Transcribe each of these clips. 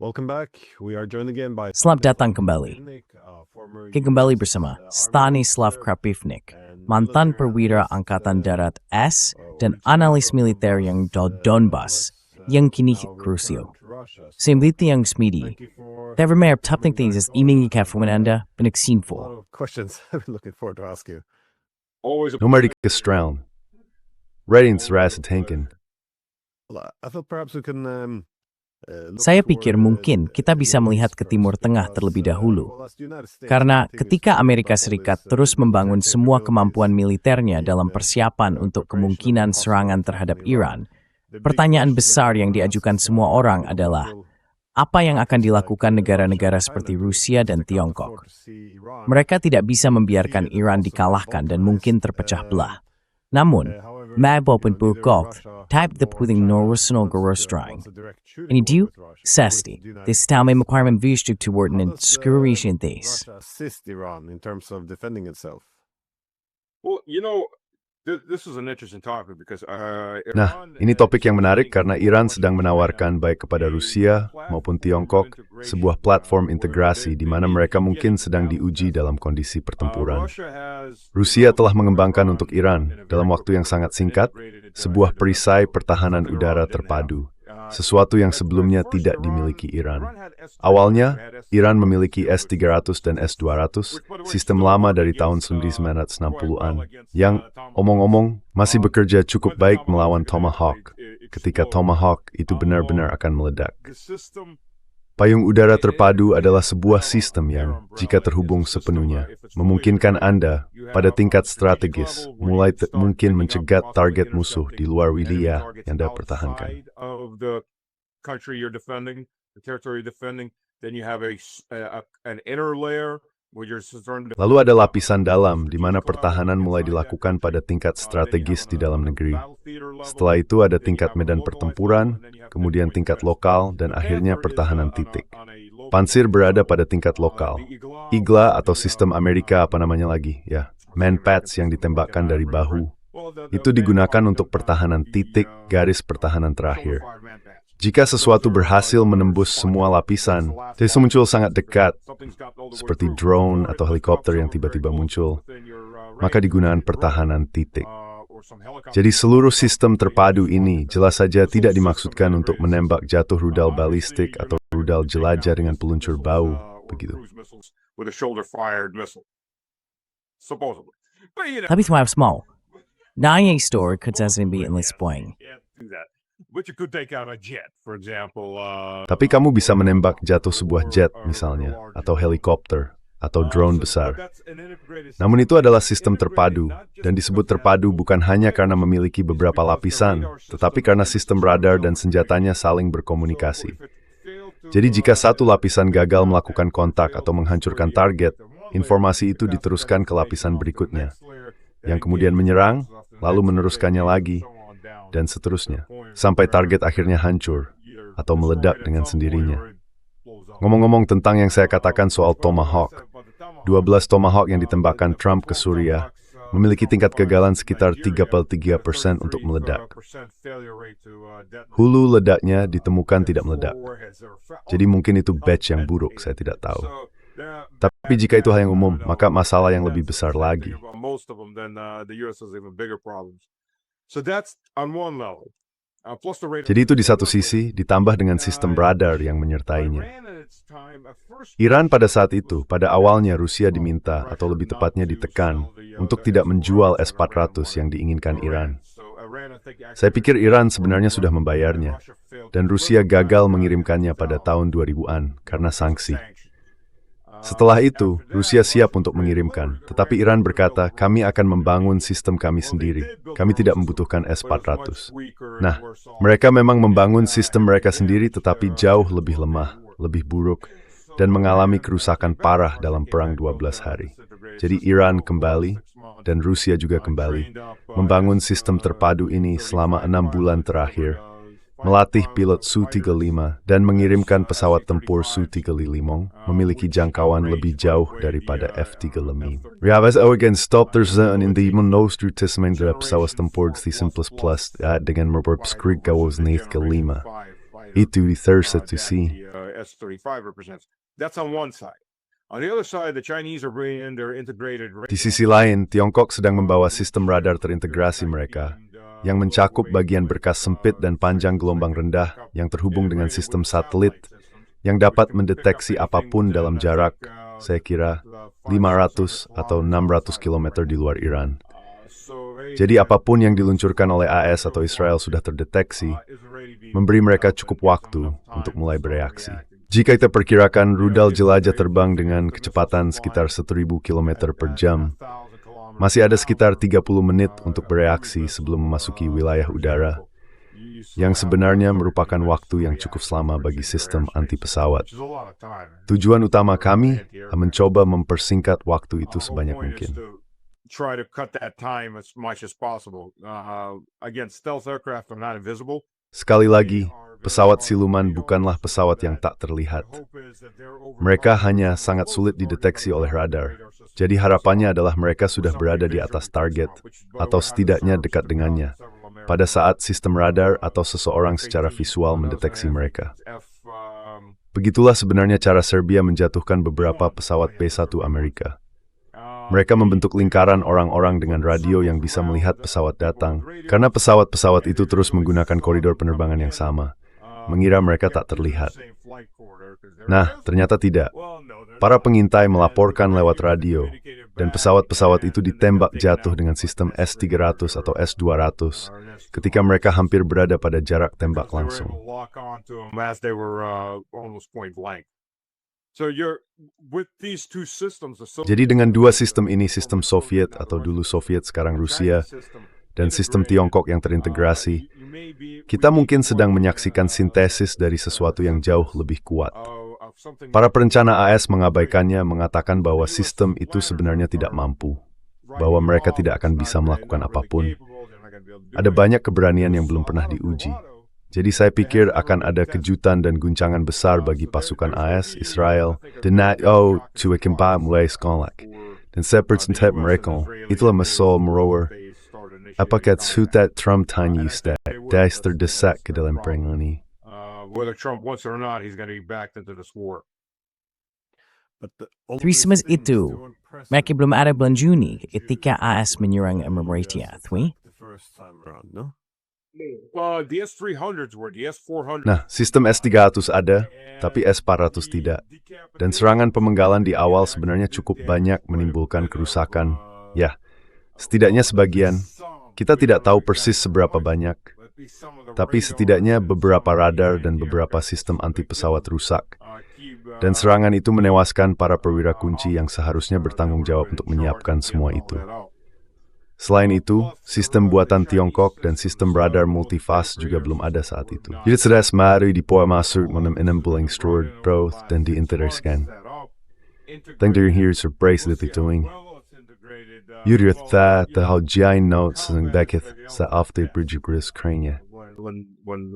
Welcome back. We are joined again by Selamat datang kembali. Kita kembali bersama Stanislav Krapivnik, mantan perwira Angkatan Darat S dan analis militer yang dari Donbas, yang kini Rusia. Sembiti yang smidi. Därför mer upptappning things ingen gick från Anda, men exinfo. Questions I've been looking forward to ask you. Nummer Straun. Ratings Ras Tanken. Well, I thought perhaps we can Saya pikir mungkin kita bisa melihat ke Timur Tengah terlebih dahulu. Karena ketika Amerika Serikat terus membangun semua kemampuan militernya dalam persiapan untuk kemungkinan serangan terhadap Iran, pertanyaan besar yang diajukan semua orang adalah, apa yang akan dilakukan negara-negara seperti Rusia dan Tiongkok? Mereka tidak bisa membiarkan Iran dikalahkan dan mungkin terpecah belah. Namun, maapapun bergolf, type the puting norwegian gerostring. Ini dia, sesti, this time requirement vistuk toward an excursion days. Russia assist Iran in terms of defending itself. Well, this is an interesting topic because Nah, ini topik yang menarik karena Iran sedang menawarkan baik kepada Rusia maupun Tiongkok sebuah platform integrasi di mana mereka mungkin sedang diuji dalam kondisi pertempuran. Rusia telah mengembangkan untuk Iran dalam waktu yang sangat singkat sebuah perisai pertahanan udara terpadu, sesuatu yang sebelumnya tidak dimiliki Iran. Awalnya, Iran memiliki S-300 dan S-200, sistem lama dari tahun 1960-an, yang, omong-omong, masih bekerja cukup baik melawan Tomahawk, ketika Tomahawk itu benar-benar akan meledak. Payung udara terpadu adalah sebuah sistem yang, jika terhubung sepenuhnya, memungkinkan Anda, pada tingkat strategis, mulai mungkin mencegat target musuh di luar wilayah yang Anda pertahankan. Lalu ada lapisan dalam, di mana pertahanan mulai dilakukan pada tingkat strategis di dalam negeri. Setelah itu ada tingkat medan pertempuran, kemudian tingkat lokal, dan akhirnya pertahanan titik. Pansir berada pada tingkat lokal. Igla atau sistem Amerika apa namanya lagi, ya, manpads yang ditembakkan dari bahu. Itu digunakan untuk pertahanan titik, garis pertahanan terakhir. Jika sesuatu berhasil menembus semua lapisan, jadi muncul sangat dekat, seperti drone atau helikopter yang tiba-tiba muncul, maka digunakan pertahanan titik. Jadi seluruh sistem terpadu ini jelas saja tidak dimaksudkan untuk menembak jatuh rudal balistik atau rudal jelajah dengan peluncur bau, begitu. Tapi semua small. Naya store could be in this point. Tapi kamu bisa menembak jatuh sebuah jet misalnya, atau helikopter, atau drone besar. Namun itu adalah sistem terpadu, dan disebut terpadu bukan hanya karena memiliki beberapa lapisan, tetapi karena sistem radar dan senjatanya saling berkomunikasi. Jadi jika satu lapisan gagal melakukan kontak atau menghancurkan target, informasi itu diteruskan ke lapisan berikutnya, yang kemudian menyerang, lalu meneruskannya lagi, dan seterusnya, sampai target akhirnya hancur atau meledak dengan sendirinya. Ngomong-ngomong tentang yang saya katakan soal Tomahawk, 12 Tomahawk yang ditembakkan Trump ke Suriah memiliki tingkat kegagalan sekitar 33% untuk meledak. Hulu ledaknya ditemukan tidak meledak. Jadi mungkin itu batch yang buruk, saya tidak tahu. Tapi jika itu hal yang umum, maka masalah yang lebih besar lagi. Jadi itu di satu sisi, ditambah dengan sistem radar yang menyertainya. Iran pada saat itu, pada awalnya Rusia diminta, atau lebih tepatnya ditekan, untuk tidak menjual S-400 yang diinginkan Iran. Saya pikir Iran sebenarnya sudah membayarnya, dan Rusia gagal mengirimkannya pada tahun 2000-an karena sanksi. Setelah itu, Rusia siap untuk mengirimkan, tetapi Iran berkata, kami akan membangun sistem kami sendiri. Kami tidak membutuhkan S-400. Nah, mereka memang membangun sistem mereka sendiri, tetapi jauh lebih lemah, lebih buruk, dan mengalami kerusakan parah dalam perang 12 hari. Jadi Iran kembali, dan Rusia juga kembali, membangun sistem terpadu ini selama 6 bulan terakhir, melatih pilot Su-35 dan mengirimkan pesawat tempur Su-35 memiliki jangkauan lebih jauh daripada F-35. Riavas again stop tersaan in the monostrutismen dari pesawat tempur di Simples Plus dengan memperskrik gawas naith ke 5. Itu di Thursday to see. S-35 represents. That's on one side. On the other side, the Chinese are bringing in their integrated. Di sisi lain, Tiongkok sedang membawa sistem radar terintegrasi mereka, yang mencakup bagian berkas sempit dan panjang gelombang rendah yang terhubung dengan sistem satelit yang dapat mendeteksi apapun dalam jarak, saya kira, 500 atau 600 km di luar Iran. Jadi apapun yang diluncurkan oleh AS atau Israel sudah terdeteksi, memberi mereka cukup waktu untuk mulai bereaksi. Jika kita perkirakan rudal jelajah terbang dengan kecepatan sekitar 1.000 km per jam, masih ada sekitar 30 menit untuk bereaksi sebelum memasuki wilayah udara, yang sebenarnya merupakan waktu yang cukup lama bagi sistem anti-pesawat. Tujuan utama kami mencoba mempersingkat waktu itu sebanyak mungkin. Try to cut that time as much as possible. Again, stealth aircraft are not invisible. Sekali lagi, pesawat siluman bukanlah pesawat yang tak terlihat. Mereka hanya sangat sulit dideteksi oleh radar. Jadi harapannya adalah mereka sudah berada di atas target, atau setidaknya dekat dengannya, pada saat sistem radar atau seseorang secara visual mendeteksi mereka. Begitulah sebenarnya cara Serbia menjatuhkan beberapa pesawat P-1 Amerika. Mereka membentuk lingkaran orang-orang dengan radio yang bisa melihat pesawat datang, karena pesawat-pesawat itu terus menggunakan koridor penerbangan yang sama, mengira mereka tak terlihat. Nah, ternyata tidak. Para pengintai melaporkan lewat radio, dan pesawat-pesawat itu ditembak jatuh dengan sistem S-300 atau S-200 ketika mereka hampir berada pada jarak tembak langsung. Jadi dengan dua sistem ini, sistem Soviet atau dulu Soviet sekarang Rusia, dan sistem Tiongkok yang terintegrasi, kita mungkin sedang menyaksikan sintesis dari sesuatu yang jauh lebih kuat. Para perencana AS mengabaikannya, mengatakan bahwa sistem itu sebenarnya tidak mampu, bahwa mereka tidak akan bisa melakukan apapun. Ada banyak keberanian yang belum pernah diuji. Jadi saya pikir akan ada kejutan dan guncangan besar bagi pasukan AS, Israel, dan NATO to ikimpa mulai sekolah. Dan saya percaya mereka, itulah masalah merower. Apakah sudah Trump tanya Ustaz, dia terdesak ke dalam perang ini? Whether Trump wants it or not, he's going to be backed into this war. Christmas itu, mereka belum ada bulan Juni ketika AS menyerang Emirati, Twi? The S-300s were, the S-400s. Nah, sistem S-300 ada, tapi S-400 tidak. Dan serangan pemenggalan di awal sebenarnya cukup banyak menimbulkan kerusakan. Ya, setidaknya sebagian. Kita tidak tahu persis seberapa banyak. Tapi setidaknya beberapa radar dan beberapa sistem anti-pesawat rusak. Dan serangan itu menewaskan para perwira kunci yang seharusnya bertanggung jawab untuk menyiapkan semua itu. Selain itu, sistem buatan Tiongkok dan sistem radar multifas juga belum ada saat itu. Jadi sudah semari di poa masuk menem buling stored growth dan diintegrasikan. Think they're here surprise that they're doing. Yuri ta hal giant notes and bekith sa after bridge gris kranya. When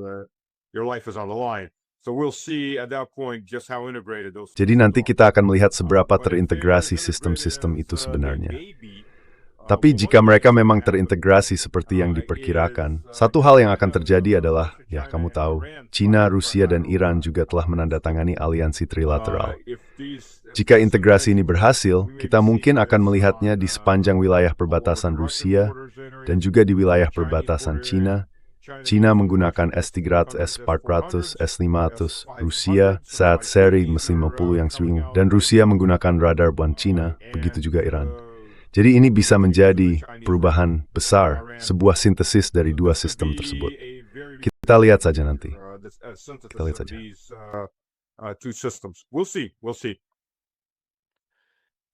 your life is on the line. So we'll see at that point just how integrated those. Jadi nanti kita akan melihat seberapa terintegrasi sistem-sistem itu sebenarnya. Tapi jika mereka memang terintegrasi seperti yang diperkirakan, satu hal yang akan terjadi adalah, ya kamu tahu, China, Rusia, dan Iran juga telah menandatangani aliansi trilateral. Jika integrasi ini berhasil, kita mungkin akan melihatnya di sepanjang wilayah perbatasan Rusia dan juga di wilayah perbatasan China. China menggunakan S-300, S-400, S-500, Rusia saat seri M50 yang sering, dan Rusia menggunakan radar buatan China, begitu juga Iran. Jadi ini bisa menjadi perubahan besar, sebuah sintesis dari dua sistem tersebut. Kita lihat saja nanti. Kita lihat saja. Two systems. We'll see.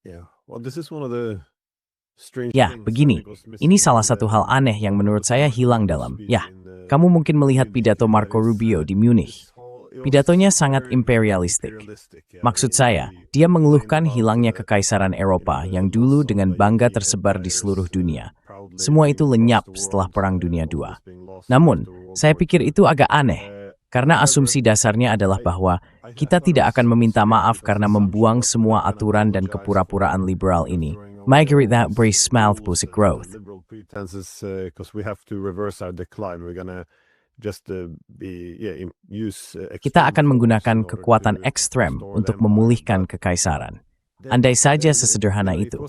Yeah. Well, this is one of the strange Ya, things begini. that goes missing Ini in salah the satu hal aneh yang menurut saya hilang dalam. Ya, kamu mungkin melihat pidato Marco Rubio di Munich. Pidatonya sangat imperialistik. Maksud saya, dia mengeluhkan hilangnya kekaisaran Eropa yang dulu dengan bangga tersebar di seluruh dunia. Semua itu lenyap setelah Perang Dunia II. Namun, saya pikir itu agak aneh, karena asumsi dasarnya adalah bahwa kita tidak akan meminta maaf karena membuang semua aturan dan kepura-puraan liberal ini. Migrate that brace mouth music growth. Kita akan menggunakan kekuatan ekstrem untuk memulihkan kekaisaran. Andai saja sesederhana itu.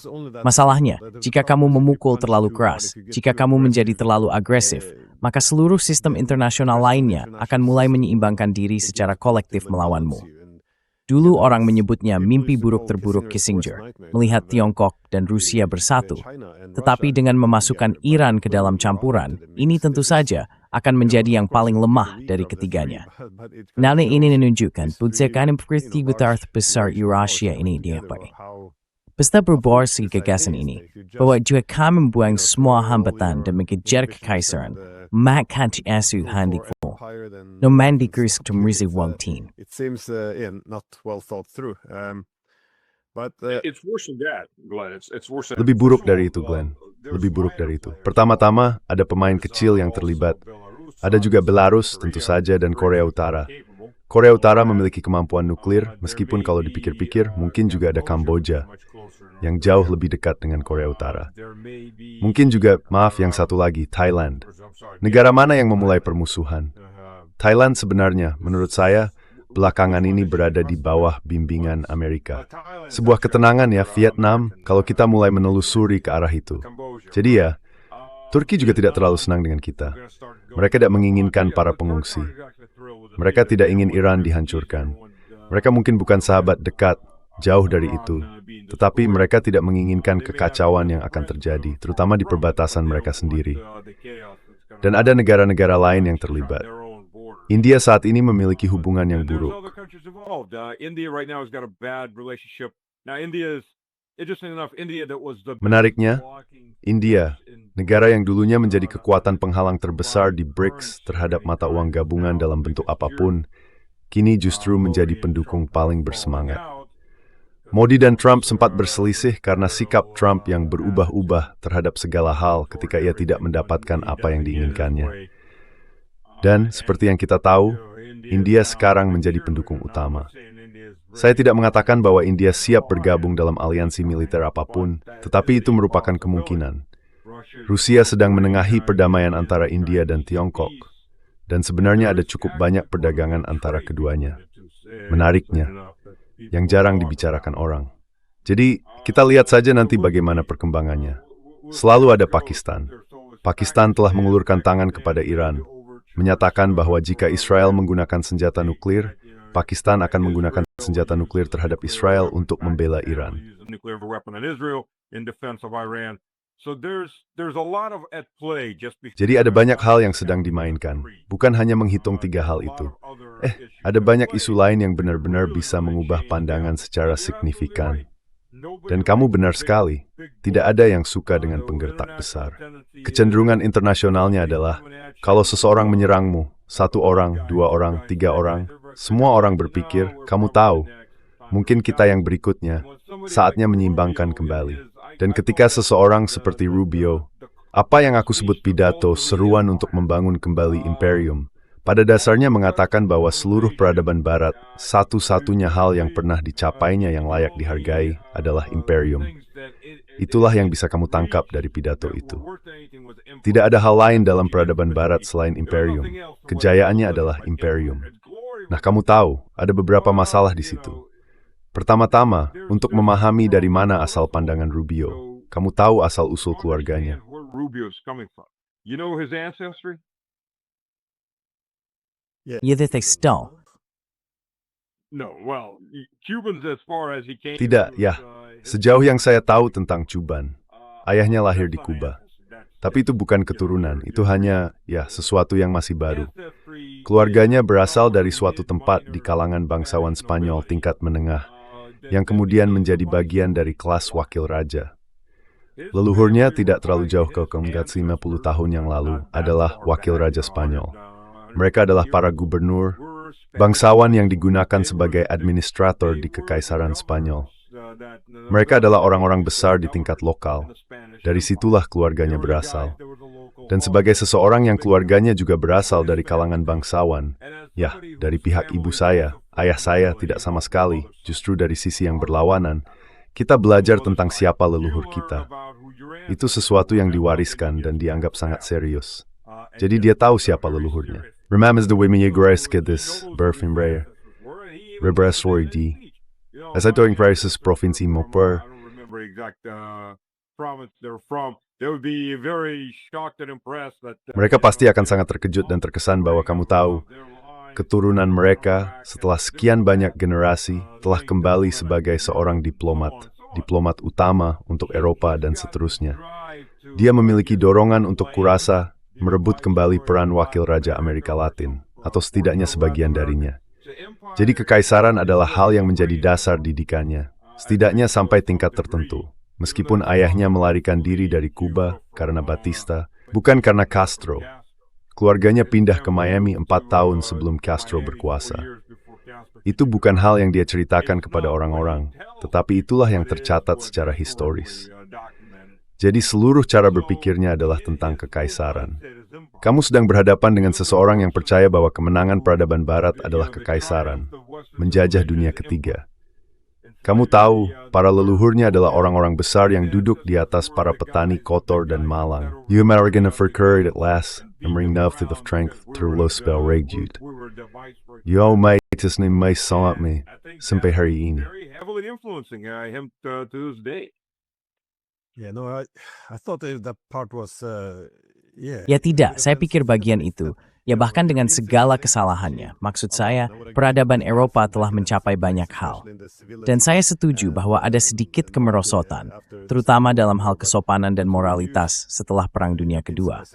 Masalahnya, jika kamu memukul terlalu keras, jika kamu menjadi terlalu agresif, maka seluruh sistem internasional lainnya akan mulai menyeimbangkan diri secara kolektif melawanmu. Dulu orang menyebutnya mimpi buruk terburuk Kissinger, melihat Tiongkok dan Rusia bersatu. Tetapi dengan memasukkan Iran ke dalam campuran, ini tentu saja akan menjadi yang paling lemah dari ketiganya. Nilai ini menunjukkan puncak pertigaan besar Eurasia ini diapai. Pesta berbaur segi gagasan ini, bahwa jika kami membuang semua hambatan dan mengejar kekaisaran, maka asu handik full. No mandikus tumrizi wangtin. It seems not well thought through. It's worse than that, Glenn. It's worse than Lebih buruk dari itu, Glenn. Lebih buruk dari itu. Pertama-tama, ada pemain kecil yang terlibat. Ada juga Belarus, tentu saja, dan Korea Utara. Korea Utara memiliki kemampuan nuklir, meskipun kalau dipikir-pikir, mungkin juga ada Kamboja, yang jauh lebih dekat dengan Korea Utara. Mungkin juga, maaf, yang satu lagi, Thailand. Negara mana yang memulai permusuhan? Thailand sebenarnya, menurut saya, belakangan ini berada di bawah bimbingan Amerika. Sebuah ketenangan ya, Vietnam, kalau kita mulai menelusuri ke arah itu. Jadi ya, Turki juga tidak terlalu senang dengan kita. Mereka tidak menginginkan para pengungsi. Mereka tidak ingin Iran dihancurkan. Mereka mungkin bukan sahabat dekat, jauh dari itu. Tetapi mereka tidak menginginkan kekacauan yang akan terjadi, terutama di perbatasan mereka sendiri. Dan ada negara-negara lain yang terlibat. India saat ini memiliki hubungan yang buruk. Menariknya, India, negara yang dulunya menjadi kekuatan penghalang terbesar di BRICS terhadap mata uang gabungan dalam bentuk apapun, kini justru menjadi pendukung paling bersemangat. Modi dan Trump sempat berselisih karena sikap Trump yang berubah-ubah terhadap segala hal ketika ia tidak mendapatkan apa yang diinginkannya. Dan, seperti yang kita tahu, India sekarang menjadi pendukung utama. Saya tidak mengatakan bahwa India siap bergabung dalam aliansi militer apapun, tetapi itu merupakan kemungkinan. Rusia sedang menengahi perdamaian antara India dan Tiongkok, dan sebenarnya ada cukup banyak perdagangan antara keduanya. Menariknya, yang jarang dibicarakan orang. Jadi, kita lihat saja nanti bagaimana perkembangannya. Selalu ada Pakistan. Pakistan telah mengulurkan tangan kepada Iran, menyatakan bahwa jika Israel menggunakan senjata nuklir, Pakistan akan menggunakan senjata nuklir terhadap Israel untuk membela Iran. Jadi ada banyak hal yang sedang dimainkan, bukan hanya menghitung 3 hal itu. Ada banyak isu lain yang benar-benar bisa mengubah pandangan secara signifikan. Dan kamu benar sekali, tidak ada yang suka dengan penggertak besar. Kecenderungan internasionalnya adalah, kalau seseorang menyerangmu, 1 orang, 2 orang, 3 orang, semua orang berpikir, kamu tahu, mungkin kita yang berikutnya, saatnya menyeimbangkan kembali. Dan ketika seseorang seperti Rubio, apa yang aku sebut pidato seruan untuk membangun kembali imperium, pada dasarnya mengatakan bahwa seluruh peradaban barat, satu-satunya hal yang pernah dicapainya yang layak dihargai adalah imperium. Itulah yang bisa kamu tangkap dari pidato itu. Tidak ada hal lain dalam peradaban barat selain imperium. Kejayaannya adalah imperium. Nah, kamu tahu, ada beberapa masalah di situ. Pertama-tama, untuk memahami dari mana asal pandangan Rubio, kamu tahu asal-usul keluarganya. Tidak, ya. Sejauh yang saya tahu tentang Cuban, ayahnya lahir di Kuba. Tapi itu bukan keturunan, itu hanya, sesuatu yang masih baru. Keluarganya berasal dari suatu tempat di kalangan bangsawan Spanyol tingkat menengah, yang kemudian menjadi bagian dari kelas wakil raja. Leluhurnya tidak terlalu jauh ke 50 tahun yang lalu adalah wakil raja Spanyol. Mereka adalah para gubernur, bangsawan yang digunakan sebagai administrator di Kekaisaran Spanyol. Mereka adalah orang-orang besar di tingkat lokal. Dari situlah keluarganya berasal. Dan sebagai seseorang yang keluarganya juga berasal dari kalangan bangsawan, dari pihak ibu saya, ayah saya tidak sama sekali, justru dari sisi yang berlawanan, kita belajar tentang siapa leluhur kita. Itu sesuatu yang diwariskan dan dianggap sangat serius. Jadi dia tahu siapa leluhurnya. Remember the women you grace get this birth in prayer. Rebrasori di. As I doing crisis provinsi Mopur. I don't remember exact province they're from. They would be very shocked and impressed that Mereka pasti akan sangat terkejut dan terkesan bahwa kamu tahu keturunan mereka setelah sekian banyak generasi telah kembali sebagai seorang diplomat utama untuk Eropa dan seterusnya. Dia memiliki dorongan untuk kurasa merebut kembali peran wakil Raja Amerika Latin, atau setidaknya sebagian darinya. Jadi kekaisaran adalah hal yang menjadi dasar didikannya, setidaknya sampai tingkat tertentu. Meskipun ayahnya melarikan diri dari Kuba karena Batista, bukan karena Castro. Keluarganya pindah ke Miami 4 tahun sebelum Castro berkuasa. Itu bukan hal yang dia ceritakan kepada orang-orang, tetapi itulah yang tercatat secara historis. Jadi seluruh cara berpikirnya adalah tentang kekaisaran. Kamu sedang berhadapan dengan seseorang yang percaya bahwa kemenangan peradaban Barat adalah kekaisaran, menjajah dunia ketiga. Kamu tahu, para leluhurnya adalah orang-orang besar yang duduk di atas para petani kotor dan malang. You American have recurred at last, and bring enough of strength through low spell regjud. You all mate is named may sangat me, sampai hari ini. very heavily influencing him to this day. Yeah, no, I thought that part was, yeah. Ya tidak, saya pikir bagian itu. Ya bahkan dengan segala kesalahannya. Maksud saya, peradaban Eropa telah mencapai banyak hal. Dan saya setuju bahwa ada sedikit kemerosotan, terutama dalam hal kesopanan dan moralitas setelah Perang Dunia Kedua.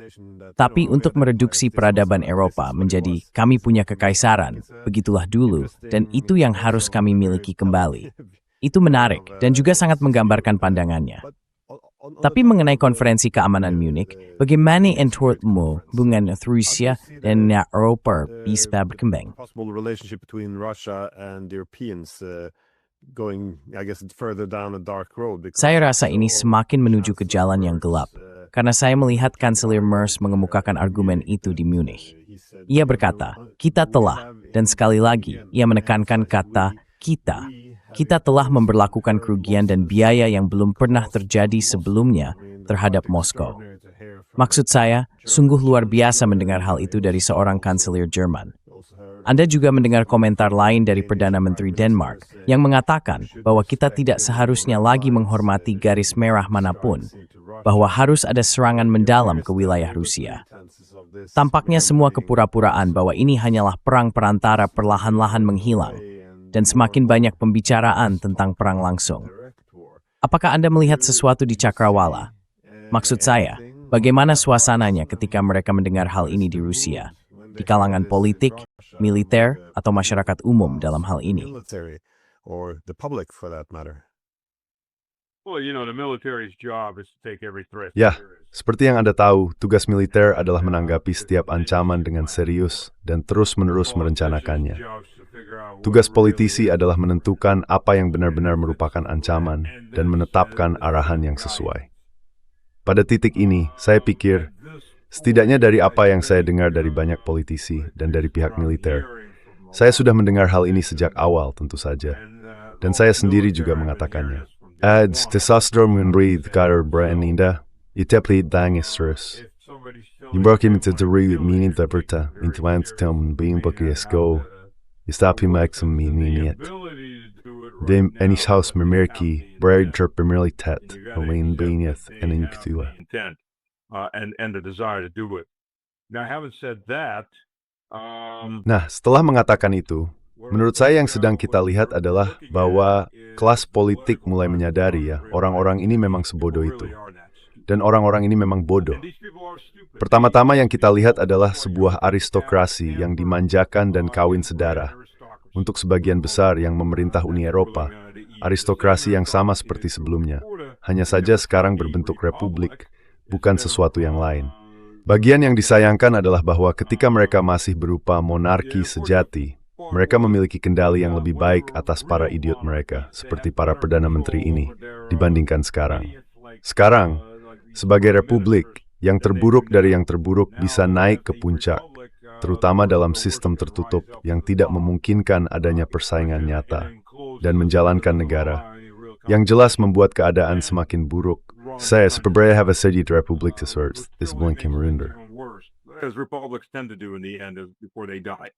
Tapi untuk mereduksi peradaban Eropa menjadi kami punya kekaisaran, begitulah dulu, dan itu yang harus kami miliki kembali. Itu menarik dan juga sangat menggambarkan pandangannya. Tapi mengenai konferensi keamanan Munich, bagaimana menurutmu hubungan Rusia dan Eropa bisa berkembang? Possible relationship between Russia and the Europeans going, I guess, further down a dark road. Saya rasa ini semakin menuju ke jalan yang gelap, karena saya melihat Kanselir Merz mengemukakan argumen itu di Munich. Ia berkata, kita telah, dan sekali lagi, ia menekankan kata kita telah memberlakukan kerugian dan biaya yang belum pernah terjadi sebelumnya terhadap Moskow. Maksud saya, sungguh luar biasa mendengar hal itu dari seorang kanselir Jerman. Anda juga mendengar komentar lain dari Perdana Menteri Denmark yang mengatakan bahwa kita tidak seharusnya lagi menghormati garis merah manapun, bahwa harus ada serangan mendalam ke wilayah Rusia. Tampaknya semua kepura-puraan bahwa ini hanyalah perang perantara perlahan-lahan menghilang, dan semakin banyak pembicaraan tentang perang langsung. Apakah Anda melihat sesuatu di Cakrawala? Maksud saya, bagaimana suasananya ketika mereka mendengar hal ini di Rusia, di kalangan politik, militer, atau masyarakat umum dalam hal ini? Or the public for that matter. Well, you know, the military's job is to take every threat. Ya, seperti yang Anda tahu, tugas militer adalah menanggapi setiap ancaman dengan serius dan terus-menerus merencanakannya. Tugas politisi adalah menentukan apa yang benar-benar merupakan ancaman dan menetapkan arahan yang sesuai. Pada titik ini, saya pikir, setidaknya dari apa yang saya dengar dari banyak politisi dan dari pihak militer, saya sudah mendengar hal ini sejak awal tentu saja. Dan saya sendiri juga mengatakannya. Ads testosteron menread kader bereninda, itepli dangisrus. Yimbarkim into the read meaning the berta, into landstem being bukiesko. Istapi maxim minit. Dem enis house memerki, brad terp merlitat, alain beneath and in kutua. And the desire to do it. Now, having said that, Nah, setelah mengatakan itu, menurut saya yang sedang kita lihat adalah bahwa kelas politik mulai menyadari ya, orang-orang ini memang sebodoh itu. Dan orang-orang ini memang bodoh. Pertama-tama yang kita lihat adalah sebuah aristokrasi yang dimanjakan dan kawin sedara. Untuk sebagian besar yang memerintah Uni Eropa, aristokrasi yang sama seperti sebelumnya. Hanya saja sekarang berbentuk republik, bukan sesuatu yang lain. Bagian yang disayangkan adalah bahwa ketika mereka masih berupa monarki sejati, mereka memiliki kendali yang lebih baik atas para idiot mereka, seperti para Perdana Menteri ini, dibandingkan sekarang. Sekarang, sebagai republik, yang terburuk dari yang terburuk bisa naik ke puncak, terutama dalam sistem tertutup yang tidak memungkinkan adanya persaingan nyata, dan menjalankan negara, yang jelas membuat keadaan semakin buruk. Saya seperti have a city republik tersebut is blinking runder. as republics tend to do in the end before they die.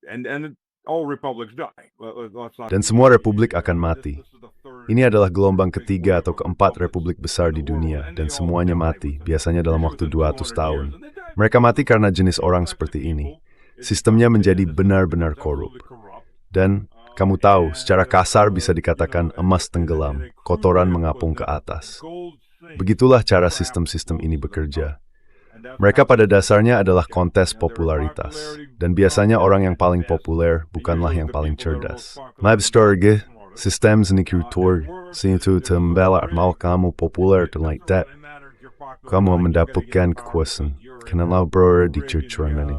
And all republics die. Let's not. Dan semua republik akan mati. Ini adalah gelombang ketiga atau keempat republik besar di dunia, dan semuanya mati, biasanya dalam waktu 200 tahun. Mereka mati karena jenis orang seperti ini. Sistemnya menjadi benar-benar korup. Dan kamu tahu, secara kasar bisa dikatakan emas tenggelam, kotoran mengapung ke atas. Begitulah cara sistem-sistem ini bekerja. Mereka pada dasarnya adalah kontes popularitas, dan biasanya orang yang paling populer bukanlah yang paling cerdas. Mabstorge, sistem senikultur, senitu tembela mau kamu populer dan like that. Kamu mendapatkan kekuasaan, kenalau berada di cercuran ini.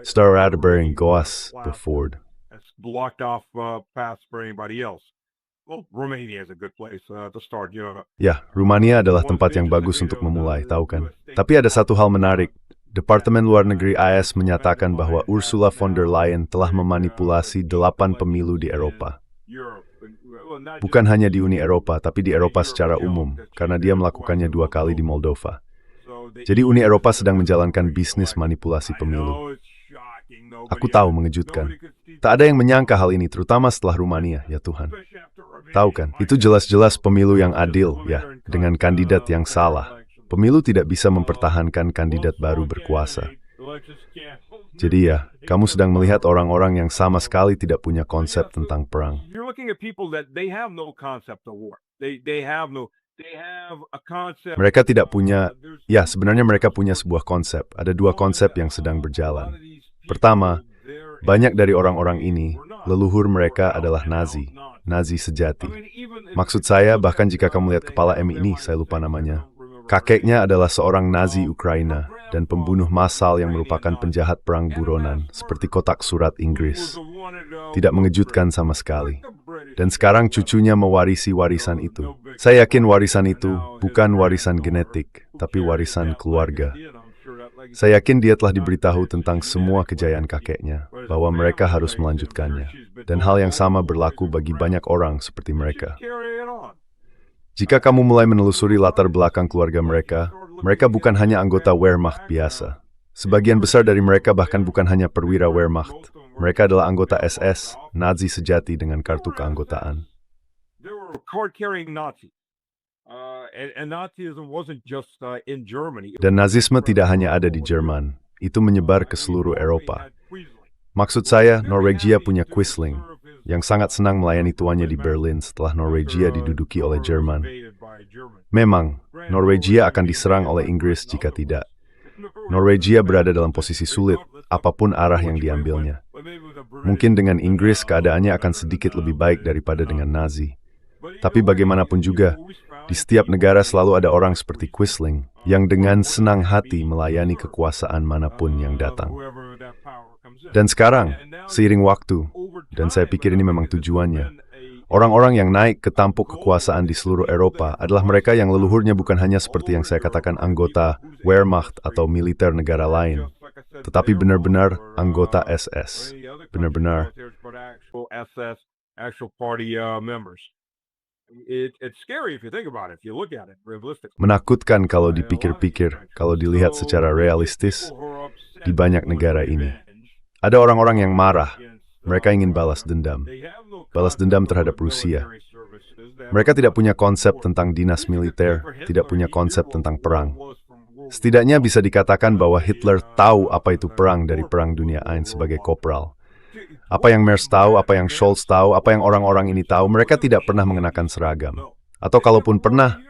Star ada bearing goas before. Blocked off paths for anybody else. Well, Romania is a good place to start. Ya, Rumania adalah tempat yang bagus untuk memulai, tahu kan? Tapi ada satu hal menarik. Departemen Luar Negeri AS menyatakan bahwa Ursula von der Leyen telah memanipulasi 8 pemilu di Eropa. Bukan hanya di Uni Eropa, tapi di Eropa secara umum, karena dia melakukannya 2 kali di Moldova. Jadi Uni Eropa sedang menjalankan bisnis manipulasi pemilu. Aku tahu, mengejutkan. Tak ada yang menyangka hal ini, terutama setelah Rumania, ya Tuhan. Tahu kan, itu jelas-jelas pemilu yang adil, ya, dengan kandidat yang salah. Pemilu tidak bisa mempertahankan kandidat baru berkuasa. Jadi ya, kamu sedang melihat orang-orang yang sama sekali tidak punya konsep tentang perang. Mereka tidak punya, ya sebenarnya mereka punya sebuah konsep. Ada 2 konsep yang sedang berjalan. Pertama, banyak dari orang-orang ini, leluhur mereka adalah Nazi sejati. Maksud saya, bahkan jika kamu lihat kepala Emmy ini, saya lupa namanya. Kakeknya adalah seorang Nazi Ukraina dan pembunuh massal yang merupakan penjahat perang buronan, seperti kotak surat Inggris. Tidak mengejutkan sama sekali. Dan sekarang cucunya mewarisi warisan itu. Saya yakin warisan itu bukan warisan genetik, tapi warisan keluarga. Saya yakin dia telah diberitahu tentang semua kejayaan kakeknya, bahwa mereka harus melanjutkannya. Dan hal yang sama berlaku bagi banyak orang seperti mereka. Jika kamu mulai menelusuri latar belakang keluarga mereka, mereka bukan hanya anggota Wehrmacht biasa. Sebagian besar dari mereka bahkan bukan hanya perwira Wehrmacht. Mereka adalah anggota SS, Nazi sejati dengan kartu keanggotaan. Dan Nazisme tidak hanya ada di Jerman, itu menyebar ke seluruh Eropa. Maksud saya, Norwegia punya Quisling, yang sangat senang melayani tuannya di Berlin setelah Norwegia diduduki oleh Jerman. Memang, Norwegia akan diserang oleh Inggris jika tidak. Norwegia berada dalam posisi sulit, apapun arah yang diambilnya. Mungkin dengan Inggris keadaannya akan sedikit lebih baik daripada dengan Nazi. Tapi bagaimanapun juga, di setiap negara selalu ada orang seperti Quisling yang dengan senang hati melayani kekuasaan manapun yang datang. Dan sekarang, seiring waktu, dan saya pikir ini memang tujuannya, orang-orang yang naik ke tampuk kekuasaan di seluruh Eropa adalah mereka yang leluhurnya bukan hanya seperti yang saya katakan anggota Wehrmacht atau militer negara lain, tetapi benar-benar anggota SS. Benar-benar. Menakutkan kalau dipikir-pikir, kalau dilihat secara realistis di banyak negara ini. Ada orang-orang yang marah, mereka ingin balas dendam. Balas dendam terhadap Rusia. Mereka tidak punya konsep tentang dinas militer, tidak punya konsep tentang perang. Setidaknya bisa dikatakan bahwa Hitler tahu apa itu perang dari Perang Dunia I sebagai kopral. Apa yang Merz tahu, apa yang Scholz tahu, apa yang orang-orang ini tahu, mereka tidak pernah mengenakan seragam. Atau kalaupun pernah,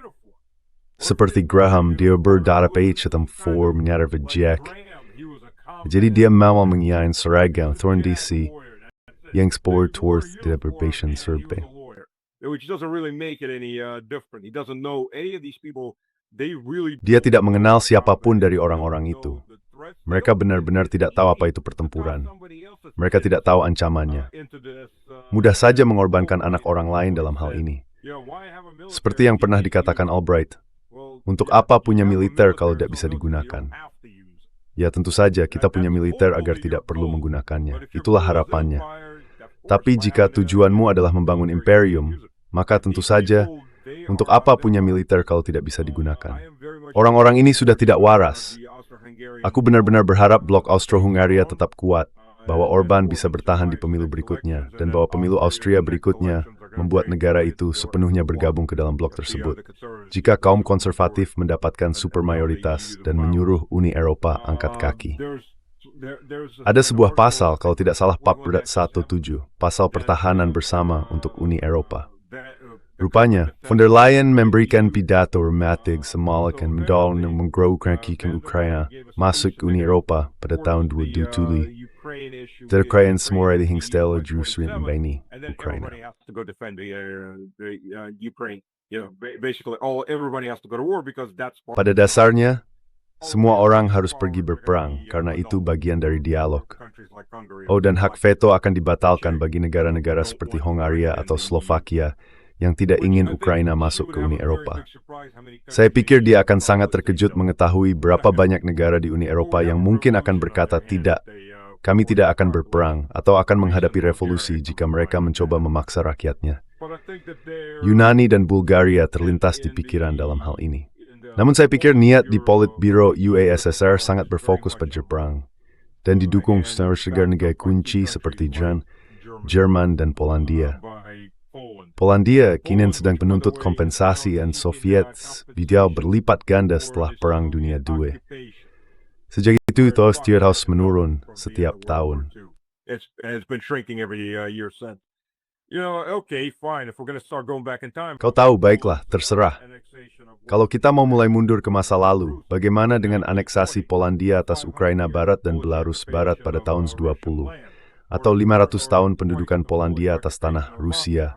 seperti Graham, dia berdarah hitam for menyadar Jack. Jadi dia mau mengiyain seragam Thorn DC yang sport Torth tidak berbation survey. Dia tidak mengenal siapapun dari orang-orang itu. Mereka benar-benar tidak tahu apa itu pertempuran. Mereka tidak tahu ancamannya. Mudah saja mengorbankan anak orang lain dalam hal ini. Seperti yang pernah dikatakan Albright, untuk apa punya militer kalau tidak bisa digunakan? Ya tentu saja kita punya militer agar tidak perlu menggunakannya. Itulah harapannya. Tapi jika tujuanmu adalah membangun imperium, maka tentu saja untuk apa punya militer kalau tidak bisa digunakan? Orang-orang ini sudah tidak waras. Aku benar-benar berharap blok Austro-Hungaria tetap kuat, bahwa Orban bisa bertahan di pemilu berikutnya, dan bahwa pemilu Austria berikutnya membuat negara itu sepenuhnya bergabung ke dalam blok tersebut. Jika kaum konservatif mendapatkan supermayoritas dan menyuruh Uni Eropa angkat kaki. Ada sebuah pasal, kalau tidak salah Papberat 17, pasal pertahanan bersama untuk Uni Eropa. Rupanya, von der Leyen memberikan pidato romantik semalakan mendorong menggerakkan Ukraina masuk ke Uni Eropa pada tahun 2007. Terkait semua hing stela Jerusalem membeni Ukraina. Pada dasarnya, semua orang harus pergi berperang karena itu bagian dari dialog. Oh, dan hak veto akan dibatalkan bagi negara-negara seperti Hongaria atau Slovakia yang tidak ingin Ukraina masuk ke Uni Eropa. Saya pikir dia akan sangat terkejut mengetahui berapa banyak negara di Uni Eropa yang mungkin akan berkata tidak, kami tidak akan berperang atau akan menghadapi revolusi jika mereka mencoba memaksa rakyatnya. Yunani dan Bulgaria terlintas di pikiran dalam hal ini. Namun saya pikir niat di Politburo UASSR sangat berfokus pada perang dan didukung negara-negara kunci seperti Jerman dan Polandia. Polandia kini sedang menuntut kompensasi dan Soviet bidal berlipat ganda setelah Perang Dunia II. Sejak itu terus harus menurun setiap tahun. Kau tahu, baiklah, terserah. Kalau kita mau mulai mundur ke masa lalu, bagaimana dengan aneksasi Polandia atas Ukraina Barat dan Belarus Barat pada tahun 20? Atau 500 tahun pendudukan Polandia atas tanah Rusia,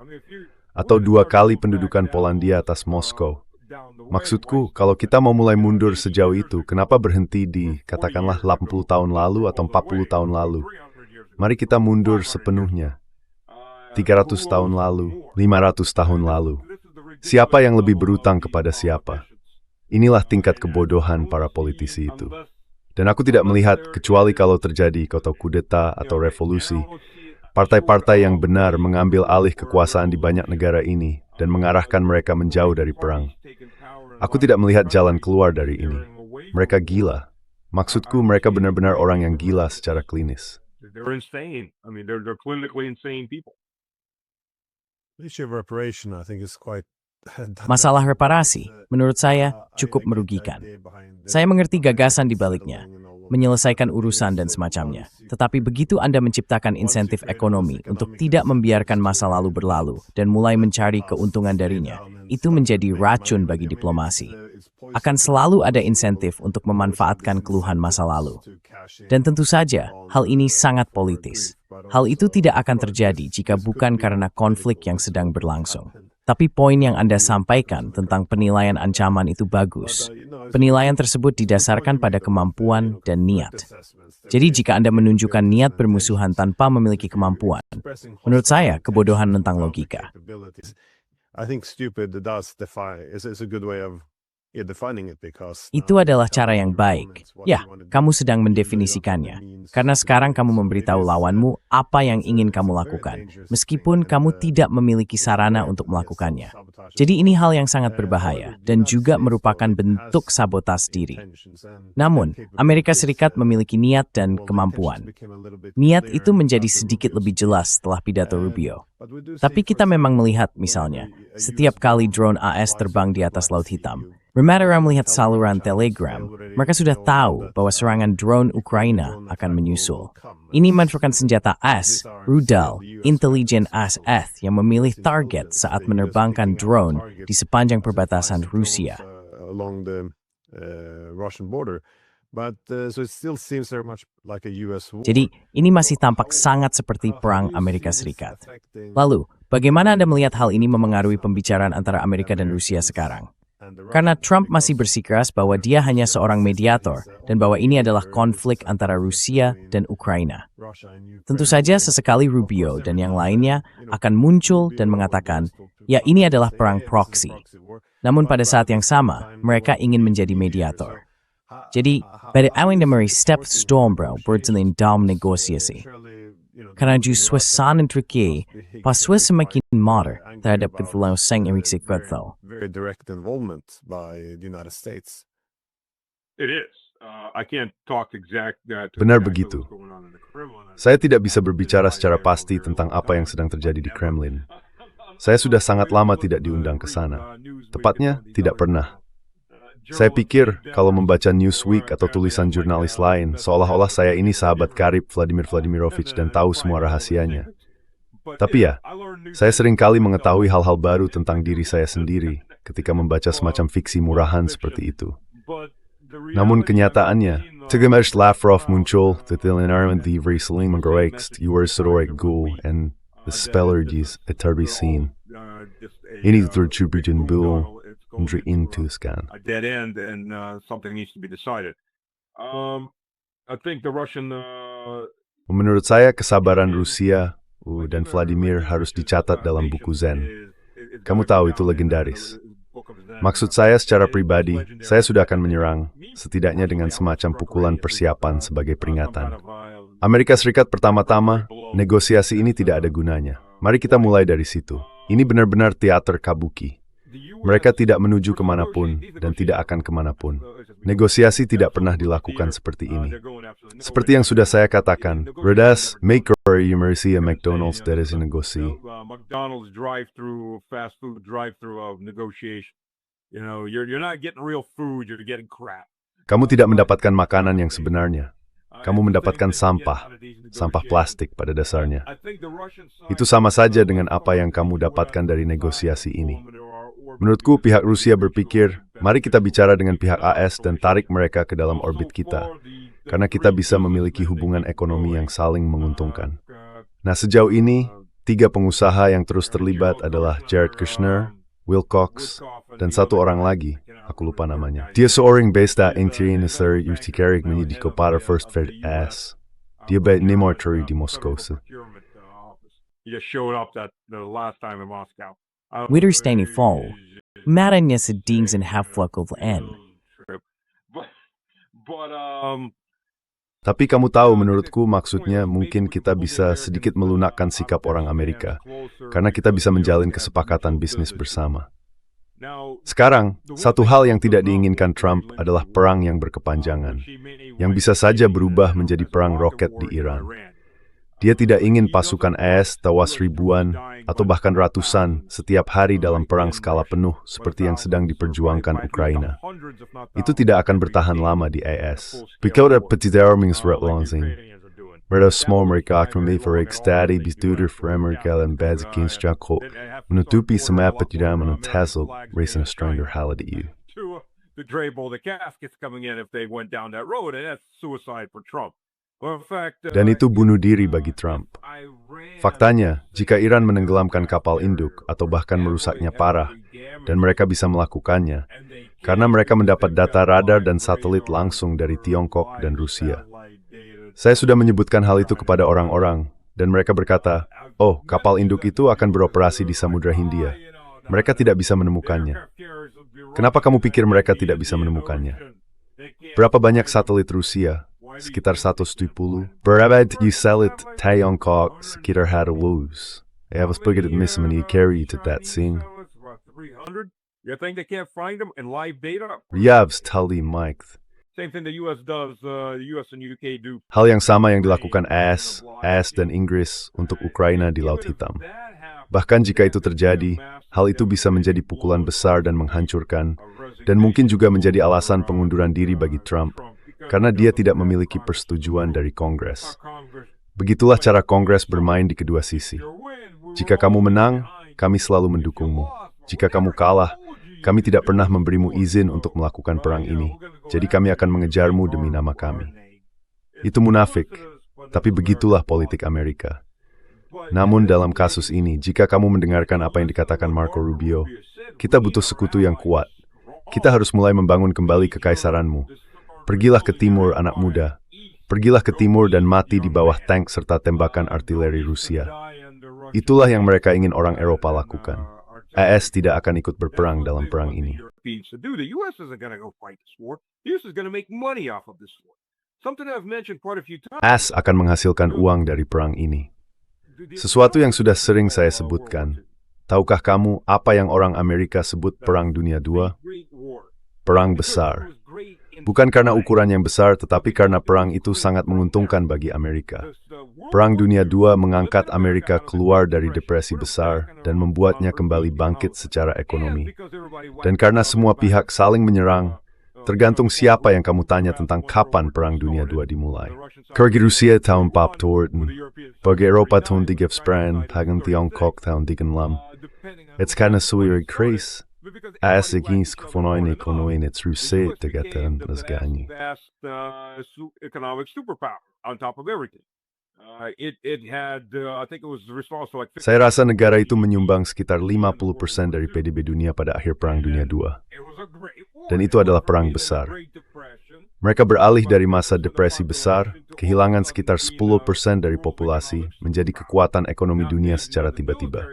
atau 2 kali pendudukan Polandia atas Moskow. Maksudku, kalau kita mau mulai mundur sejauh itu, kenapa berhenti di, katakanlah 80 tahun lalu atau 40 tahun lalu? Mari kita mundur sepenuhnya. 300 tahun lalu, 500 tahun lalu. Siapa yang lebih berutang kepada siapa? Inilah tingkat kebodohan para politisi itu. Dan aku tidak melihat, kecuali kalau terjadi kudeta atau revolusi, partai-partai yang benar mengambil alih kekuasaan di banyak negara ini dan mengarahkan mereka menjauh dari perang. Aku tidak melihat jalan keluar dari ini. Mereka gila. Maksudku, mereka benar-benar orang yang gila secara klinis. Masalah reparasi, menurut saya, cukup merugikan. Saya mengerti gagasan di baliknya, menyelesaikan urusan dan semacamnya. Tetapi begitu Anda menciptakan insentif ekonomi untuk tidak membiarkan masa lalu berlalu dan mulai mencari keuntungan darinya, itu menjadi racun bagi diplomasi. Akan selalu ada insentif untuk memanfaatkan keluhan masa lalu. Dan tentu saja, hal ini sangat politis. Hal itu tidak akan terjadi jika bukan karena konflik yang sedang berlangsung. Tapi poin yang Anda sampaikan tentang penilaian ancaman itu bagus. Penilaian tersebut didasarkan pada kemampuan dan niat. Jadi jika Anda menunjukkan niat bermusuhan tanpa memiliki kemampuan, menurut saya kebodohan tentang logika. Itu adalah cara yang baik. Ya, kamu sedang mendefinisikannya. Karena sekarang kamu memberitahu lawanmu apa yang ingin kamu lakukan, meskipun kamu tidak memiliki sarana untuk melakukannya. Jadi ini hal yang sangat berbahaya dan juga merupakan bentuk sabotas diri. Namun, Amerika Serikat memiliki niat dan kemampuan. Niat itu menjadi sedikit lebih jelas setelah pidato Rubio. Tapi kita memang melihat, misalnya, setiap kali drone AS terbang di atas Laut Hitam, Rematera melihat saluran Telegram, mereka sudah tahu bahwa serangan drone Ukraina akan menyusul. Ini merupakan senjata AS, rudal, intelijen AS yang memilih target saat menerbangkan drone di sepanjang perbatasan Rusia. Jadi, ini masih tampak sangat seperti perang Amerika Serikat. Lalu, bagaimana Anda melihat hal ini memengaruhi pembicaraan antara Amerika dan Rusia sekarang? Karena Trump masih bersikeras bahwa dia hanya seorang mediator dan bahwa ini adalah konflik antara Rusia dan Ukraina. Tentu saja sesekali Rubio dan yang lainnya akan muncul dan mengatakan, ya ini adalah perang proksi. Namun pada saat yang sama, mereka ingin menjadi mediator. Jadi, pada awalnya mari step stormbro berjalan dalam negosiasi. Karena suasana Turki, paswa semakin modern terhadap keputusan yang Very direct involvement by the United States. It is. Benar begitu. Saya tidak bisa berbicara secara pasti tentang apa yang sedang terjadi di Kremlin. Saya sudah sangat lama tidak diundang ke sana. Tepatnya, tidak pernah. Saya pikir kalau membaca Newsweek atau tulisan jurnalis lain, seolah-olah saya ini sahabat karib Vladimir Vladimirovich dan tahu semua rahasianya. Tapi ya, saya sering kali mengetahui hal-hal baru tentang diri saya sendiri ketika membaca semacam fiksi murahan seperti itu. Namun kenyataannya, Tegemesh Lavrov muncul, Titilin Armand the Vreseling Mengroekst, Yuersorek Gul, and the Spellergis Eterbicine. Ini tercubujun bul, Ndri Intuskan. a dead end and something needs to be decided. I think the Russian Menurut saya, kesabaran Rusia dan Vladimir harus dicatat dalam buku Zen. Kamu tahu itu legendaris. Maksud saya secara pribadi, saya sudah akan menyerang, setidaknya dengan semacam pukulan persiapan sebagai peringatan. Amerika Serikat pertama-tama, negosiasi ini tidak ada gunanya. Mari kita mulai dari situ. Ini benar-benar teater kabuki. Mereka tidak menuju kemanapun dan tidak akan kemanapun. Negosiasi tidak pernah dilakukan seperti ini. Seperti yang sudah saya katakan, Redas, make or mercy a McDonald's that is a negosi. McDonald's drive-through, fast food drive-through of negotiation. You know, you're not getting real food, you're getting crap. Kamu tidak mendapatkan makanan yang sebenarnya. Kamu mendapatkan sampah plastik pada dasarnya. Itu sama saja dengan apa yang kamu dapatkan dari negosiasi ini. Menurutku, pihak Rusia berpikir, mari kita bicara dengan pihak AS dan tarik mereka ke dalam orbit kita, karena kita bisa memiliki hubungan ekonomi yang saling menguntungkan. Nah, sejauh ini, 3 pengusaha yang terus terlibat adalah Jared Kushner, Wilcox, dan satu orang lagi, aku lupa namanya. Dia seorang besta interior nesar yurtikarik menyediko para First Fed AS. Dia baik nemortori di Moskow. He just showed up that the last time in Moscow. Widerstany fall. Maranya sedings and half-flakov N. But Tapi kamu tahu, menurutku maksudnya mungkin kita bisa sedikit melunakkan sikap orang Amerika, karena kita bisa menjalin kesepakatan bisnis bersama. Sekarang, satu hal yang tidak diinginkan Trump adalah perang yang berkepanjangan, yang bisa saja berubah menjadi perang roket di Iran. Dia tidak ingin pasukan AS tewas ribuan atau bahkan ratusan setiap hari dalam perang skala penuh seperti yang sedang diperjuangkan Ukraina. Itu tidak akan bertahan lama di AS. Because petit armings langsing. Mereka semua mereka akan memiliki stadi bistuder for Amerika dan bazikin sejako menutupi semua petidaman dan tasel racing a stronger holiday. to drable the caskets coming in if they went down that road, and that's suicide for Trump. Well, in fact, Dan itu bunuh diri bagi Trump. Faktanya, jika Iran menenggelamkan kapal induk atau bahkan merusaknya parah, dan mereka bisa melakukannya, karena mereka mendapat data radar dan satelit langsung dari Tiongkok dan Rusia. Saya sudah menyebutkan hal itu kepada orang-orang, dan mereka berkata, oh, kapal induk itu akan beroperasi di Samudra Hindia. Mereka tidak bisa menemukannya. Kenapa kamu pikir mereka tidak bisa menemukannya? Berapa banyak satelit Rusia? Sekitar 170. Berapa you sell it Tiongkok sekitar 100. Jag was byggt miss many carry to that scene. 300? You think they can't find them in live data? Yavs tali Mike. Same thing the U.S. does. The U.S. and UK do. Hal yang sama yang dilakukan AS dan Inggris untuk Ukraina di Laut Hitam. Bahkan jika itu terjadi, hal itu bisa menjadi pukulan besar dan menghancurkan, dan mungkin juga menjadi alasan pengunduran diri bagi Trump, karena dia tidak memiliki persetujuan dari Kongres. Begitulah cara Kongres bermain di kedua sisi. Jika kamu menang, kami selalu mendukungmu. Jika kamu kalah, kami tidak pernah memberimu izin untuk melakukan perang ini, jadi kami akan mengejarmu demi nama kami. Itu munafik, tapi begitulah politik Amerika. Namun dalam kasus ini, jika kamu mendengarkan apa yang dikatakan Marco Rubio, kita butuh sekutu yang kuat. Kita harus mulai membangun kembali kekaisaranmu. Pergilah ke timur, anak muda. Pergilah ke timur dan mati di bawah tank serta tembakan artileri Rusia. Itulah yang mereka ingin orang Eropa lakukan. AS tidak akan ikut berperang dalam perang ini. AS akan menghasilkan uang dari perang ini. Sesuatu yang sudah sering saya sebutkan. Tahukah kamu apa yang orang Amerika sebut Perang Dunia II? Perang besar. Bukan karena ukuran yang besar, tetapi karena perang itu sangat menguntungkan bagi Amerika. Perang Dunia II mengangkat Amerika keluar dari depresi besar dan membuatnya kembali bangkit secara ekonomi. Dan karena semua pihak saling menyerang, tergantung siapa yang kamu tanya tentang kapan Perang Dunia II dimulai. Bagi Rusia tahun 44, bagi Eropa tahun 39, bagi Tiongkok tahun 36. It's kind of suirig crazy. Asigisk fonoin ekonoin it's Rusia tegatan nasgani. Economic superpower on top of everything. It had, I think it was responsible like. Saya rasa negara itu menyumbang sekitar 50% dari PDB dunia pada akhir Perang Dunia II. Dan itu adalah perang besar. Mereka beralih dari masa depresi besar, kehilangan sekitar 10% dari populasi, menjadi kekuatan ekonomi dunia secara tiba-tiba.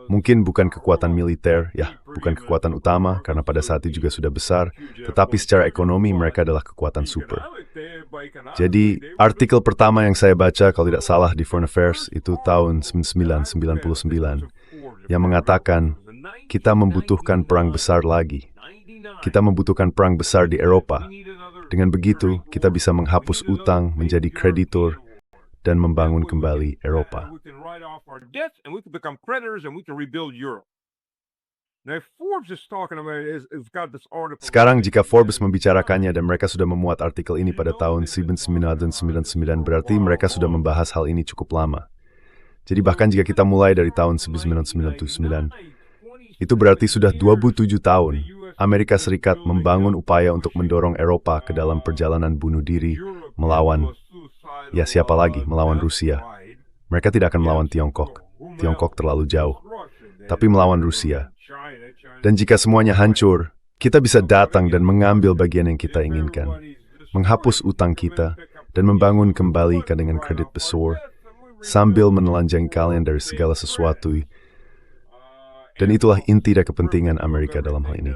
Mungkin bukan kekuatan militer, bukan kekuatan utama, karena pada saat itu juga sudah besar, tetapi secara ekonomi mereka adalah kekuatan super. Jadi, artikel pertama yang saya baca, kalau tidak salah di Foreign Affairs, itu tahun 1999, yang mengatakan, kita membutuhkan perang besar lagi. Kita membutuhkan perang besar di Eropa. Dengan begitu, kita bisa menghapus utang, menjadi kreditur, dan membangun kembali Eropa. Sekarang jika Forbes membicarakannya dan mereka sudah memuat artikel ini pada tahun 1999, berarti mereka sudah membahas hal ini cukup lama. Jadi bahkan jika kita mulai dari tahun 1999, itu berarti sudah 27 tahun Amerika Serikat membangun upaya untuk mendorong Eropa ke dalam perjalanan bunuh diri melawan siapa lagi? Melawan Rusia. Mereka tidak akan melawan Tiongkok. Tiongkok terlalu jauh. Tapi melawan Rusia. Dan jika semuanya hancur, kita bisa datang dan mengambil bagian yang kita inginkan. Menghapus utang kita dan membangun kembali dengan kredit besar sambil menelanjangi kalian dari segala sesuatu. Dan itulah inti dari kepentingan Amerika dalam hal ini.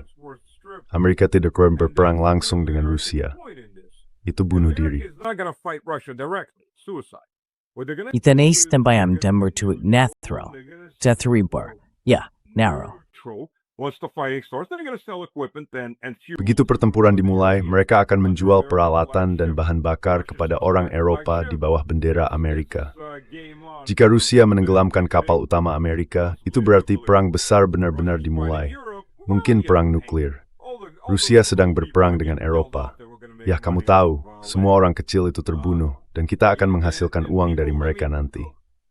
Amerika tidak berperang langsung dengan Rusia. Itu bunuh diri. Itanes tembayam demertuik nathral, tethribur, narrow. Begitu pertempuran dimulai, mereka akan menjual peralatan dan bahan bakar kepada orang Eropa di bawah bendera Amerika. Jika Rusia menenggelamkan kapal utama Amerika, itu berarti perang besar benar-benar dimulai. Mungkin perang nuklir. Rusia sedang berperang dengan Eropa. Kamu tahu, semua orang kecil itu terbunuh, dan kita akan menghasilkan uang dari mereka nanti.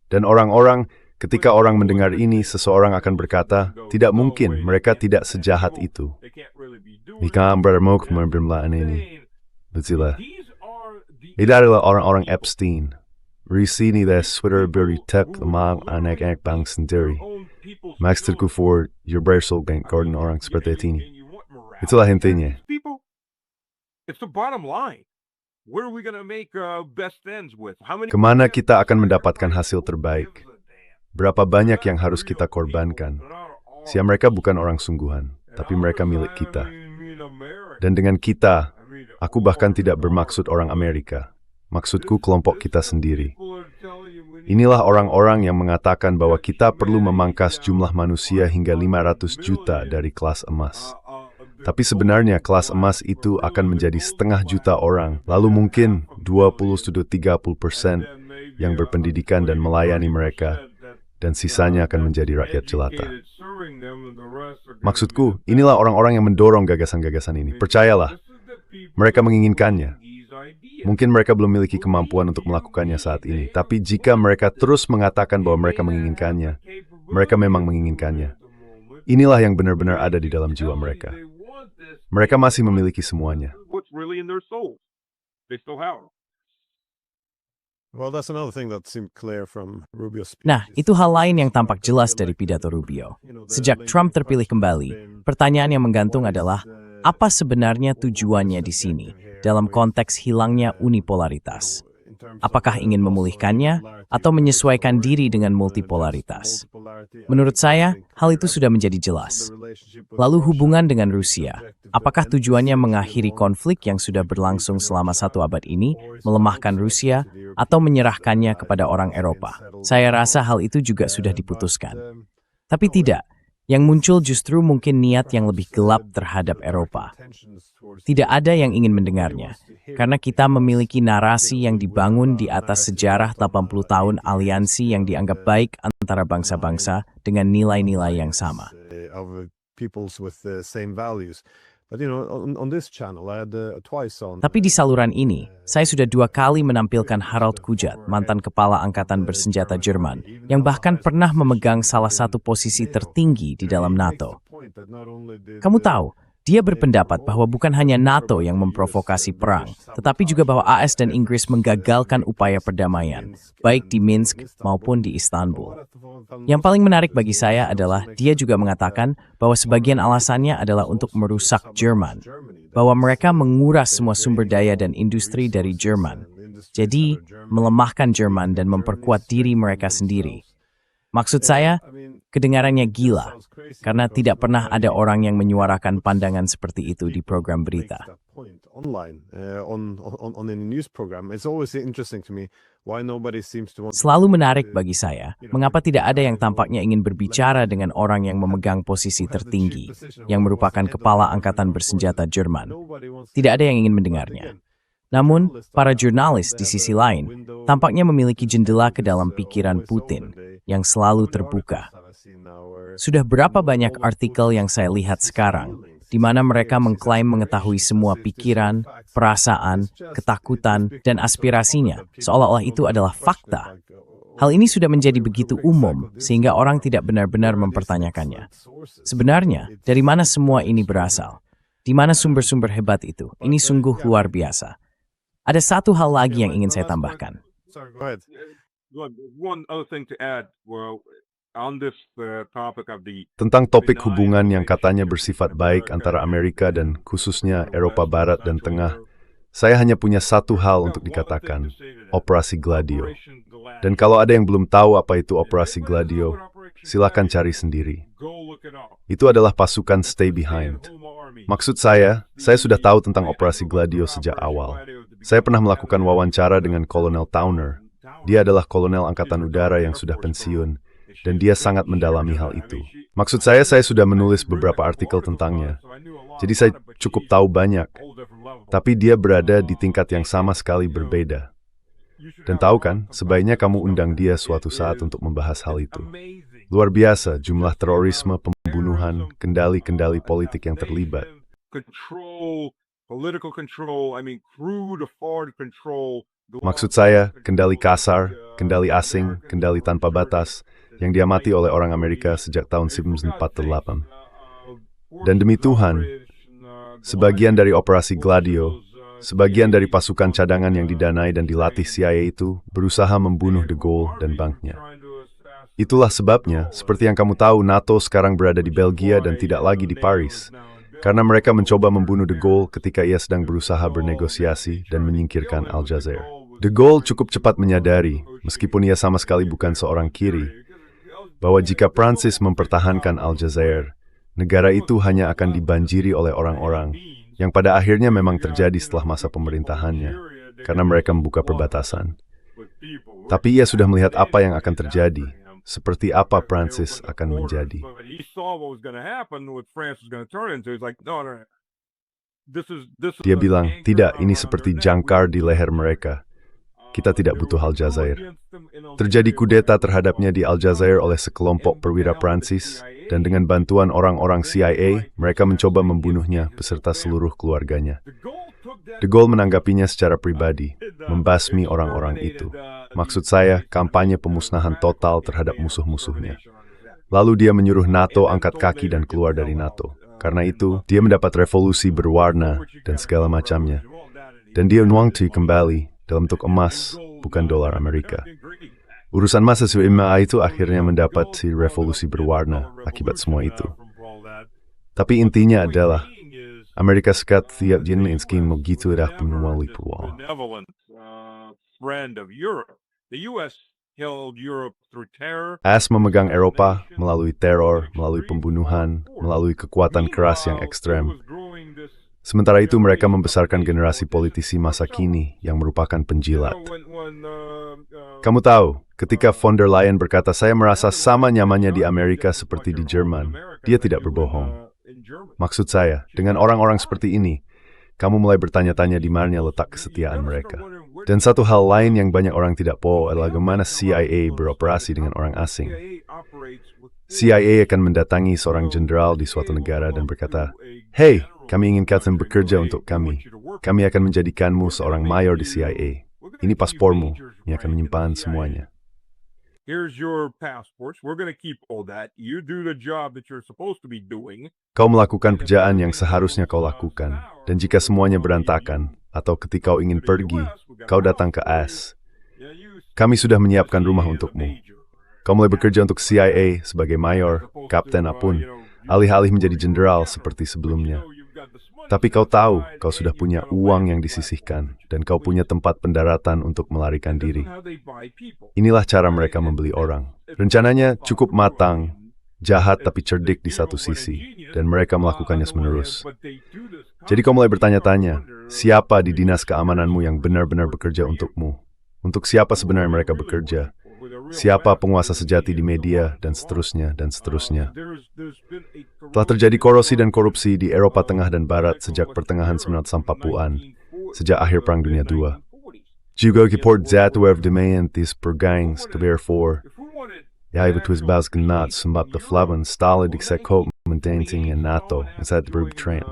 Dan orang-orang, ketika orang mendengar ini, seseorang akan berkata, tidak mungkin, mereka tidak sejahat itu. Betul. Itu adalah orang-orang Epstein. Risini des Twitter beritek lemang anak-anak bank sendiri. Maksudku for your bersol bank garden orang seperti ini. Itulah intinya. It's the bottom line. Where are we going to make best ends with? Kemana kita akan mendapatkan hasil terbaik? Berapa banyak yang harus kita korbankan? Mereka bukan orang sungguhan, tapi mereka milik kita. Dan dengan kita, aku bahkan tidak bermaksud orang Amerika. Maksudku kelompok kita sendiri. Inilah orang-orang yang mengatakan bahwa kita perlu memangkas jumlah manusia hingga 500 juta dari kelas emas. Tapi sebenarnya kelas emas itu akan menjadi 500 juta orang, lalu mungkin 20-30% yang berpendidikan dan melayani mereka, dan sisanya akan menjadi rakyat jelata. Maksudku, inilah orang-orang yang mendorong gagasan-gagasan ini. Percayalah, mereka menginginkannya. Mungkin mereka belum memiliki kemampuan untuk melakukannya saat ini, tapi jika mereka terus mengatakan bahwa mereka menginginkannya, mereka memang menginginkannya. Inilah yang benar-benar ada di dalam jiwa mereka. Mereka masih memiliki semuanya. Nah, itu hal lain yang tampak jelas dari pidato Rubio. Sejak Trump terpilih kembali, pertanyaan yang menggantung adalah, apa sebenarnya tujuannya di sini dalam konteks hilangnya unipolaritas? Apakah ingin memulihkannya atau menyesuaikan diri dengan multipolaritas? Menurut saya, hal itu sudah menjadi jelas. Lalu hubungan dengan Rusia, apakah tujuannya mengakhiri konflik yang sudah berlangsung selama 1 abad ini, melemahkan Rusia, atau menyerahkannya kepada orang Eropa? Saya rasa hal itu juga sudah diputuskan. Tapi tidak, Yang muncul justru mungkin niat yang lebih gelap terhadap Eropa. Tidak ada yang ingin mendengarnya, karena kita memiliki narasi yang dibangun di atas sejarah 80 tahun aliansi yang dianggap baik antara bangsa-bangsa dengan nilai-nilai yang sama. Tapi di saluran ini, saya sudah 2 kali menampilkan Harald Kujat, mantan kepala angkatan bersenjata Jerman, yang bahkan pernah memegang salah satu posisi tertinggi di dalam NATO. Kamu tahu, dia berpendapat bahwa bukan hanya NATO yang memprovokasi perang, tetapi juga bahwa AS dan Inggris menggagalkan upaya perdamaian, baik di Minsk maupun di Istanbul. Yang paling menarik bagi saya adalah dia juga mengatakan bahwa sebagian alasannya adalah untuk merusak Jerman, bahwa mereka menguras semua sumber daya dan industri dari Jerman. Jadi, melemahkan Jerman dan memperkuat diri mereka sendiri. Maksud saya, kedengarannya gila, karena tidak pernah ada orang yang menyuarakan pandangan seperti itu di program berita. Selalu menarik bagi saya, mengapa tidak ada yang tampaknya ingin berbicara dengan orang yang memegang posisi tertinggi, yang merupakan kepala angkatan bersenjata Jerman. Tidak ada yang ingin mendengarnya. Namun, para jurnalis di sisi lain tampaknya memiliki jendela ke dalam pikiran Putin yang selalu terbuka. Sudah berapa banyak artikel yang saya lihat sekarang, di mana mereka mengklaim mengetahui semua pikiran, perasaan, ketakutan, dan aspirasinya, seolah-olah itu adalah fakta. Hal ini sudah menjadi begitu umum, sehingga orang tidak benar-benar mempertanyakannya. Sebenarnya, dari mana semua ini berasal? Di mana sumber-sumber hebat itu? Ini sungguh luar biasa. Ada satu hal lagi yang ingin saya tambahkan. Tentang topik hubungan yang katanya bersifat baik antara Amerika dan khususnya Eropa Barat dan Tengah, saya hanya punya satu hal untuk dikatakan, Operasi Gladio. Dan kalau ada yang belum tahu apa itu Operasi Gladio, silakan cari sendiri. Itu adalah pasukan Stay Behind. Maksud saya sudah tahu tentang Operasi Gladio sejak awal. Saya pernah melakukan wawancara dengan Kolonel Towner. Dia adalah kolonel angkatan udara yang sudah pensiun, dan dia sangat mendalami hal itu. Maksud saya sudah menulis beberapa artikel tentangnya. Jadi saya cukup tahu banyak. Tapi dia berada di tingkat yang sama sekali berbeda. Dan tahu kan, sebaiknya kamu undang dia suatu saat untuk membahas hal itu. Luar biasa jumlah terorisme, pembunuhan, kendali-kendali politik yang terlibat. Maksud saya, kendali kasar, kendali asing, kendali tanpa batas, yang diamati oleh orang Amerika sejak tahun 1948. Dan demi Tuhan, sebagian dari Operasi Gladio, sebagian dari pasukan cadangan yang didanai dan dilatih CIA itu berusaha membunuh De Gaulle dan banknya. Itulah sebabnya, seperti yang kamu tahu, NATO sekarang berada di Belgia dan tidak lagi di Paris. Karena mereka mencoba membunuh De Gaulle ketika ia sedang berusaha bernegosiasi dan menyingkirkan Aljazair. De Gaulle cukup cepat menyadari, meskipun ia sama sekali bukan seorang kiri, bahwa jika Prancis mempertahankan Aljazair, negara itu hanya akan dibanjiri oleh orang-orang yang pada akhirnya memang terjadi setelah masa pemerintahannya, karena mereka membuka perbatasan. Tapi ia sudah melihat apa yang akan terjadi, seperti apa Prancis akan menjadi. Dia bilang, tidak, ini seperti jangkar di leher mereka. Kita tidak butuh Aljazair. Terjadi kudeta terhadapnya di Aljazair oleh sekelompok perwira Prancis, dan dengan bantuan orang-orang CIA, mereka mencoba membunuhnya beserta seluruh keluarganya. De Gaulle menanggapinya secara pribadi, membasmi orang-orang itu. Maksud saya, kampanye pemusnahan total terhadap musuh-musuhnya. Lalu dia menyuruh NATO angkat kaki dan keluar dari NATO. Karena itu, dia mendapat revolusi berwarna dan segala macamnya. Dan dia nuangti kembali dalam bentuk emas, bukan dolar Amerika. Urusan masa SMA itu akhirnya mendapat si revolusi berwarna akibat semua itu. Tapi intinya adalah, Amerika Serikat tidak ingin begitu dah melalui perwal. AS memegang Eropa melalui teror, melalui pembunuhan, melalui kekuatan keras yang ekstrem. Sementara itu mereka membesarkan generasi politisi masa kini yang merupakan penjilat. Kamu tahu, ketika von der Leyen berkata saya merasa sama nyamannya di Amerika seperti di Jerman, Dia tidak berbohong. Maksud saya, dengan orang-orang seperti ini, kamu mulai bertanya-tanya di mana letak kesetiaan mereka. Dan satu hal lain yang banyak orang tidak tahu adalah bagaimana CIA beroperasi dengan orang asing. CIA akan mendatangi seorang jenderal di suatu negara dan berkata, "Hey, kami ingin kalian bekerja untuk kami. Kami akan menjadikanmu seorang mayor di CIA. Ini paspormu yang akan menyimpan semuanya." Here's your passports. We're going to keep all that. You do the job that you're supposed to be doing. Kau melakukan pekerjaan yang seharusnya kau lakukan. Dan jika semuanya berantakan, atau ketika kau ingin pergi, kau datang ke AS. Kami sudah menyiapkan rumah untukmu. Kau mulai bekerja untuk CIA sebagai mayor, kapten apapun, alih-alih menjadi jenderal seperti sebelumnya. Tapi kau tahu, kau sudah punya uang yang disisihkan, dan kau punya tempat pendaratan untuk melarikan diri. Inilah cara mereka membeli orang. Rencananya cukup matang, jahat tapi cerdik di satu sisi, dan mereka melakukannya menerus. Jadi kau mulai bertanya-tanya, siapa di dinas keamananmu yang benar-benar bekerja untukmu? Untuk siapa sebenarnya mereka bekerja? Siapa penguasa sejati di media, dan seterusnya, dan seterusnya. Telah terjadi korosi dan korupsi di Eropa Tengah dan Barat sejak pertengahan 1940-an, sejak akhir Perang Dunia II. Juga kiport zatuev demeantis pergangs keberfor, yaibetwis basgenat sembab de flaven stale dixekop maintaining in NATO, inside the Rubtran.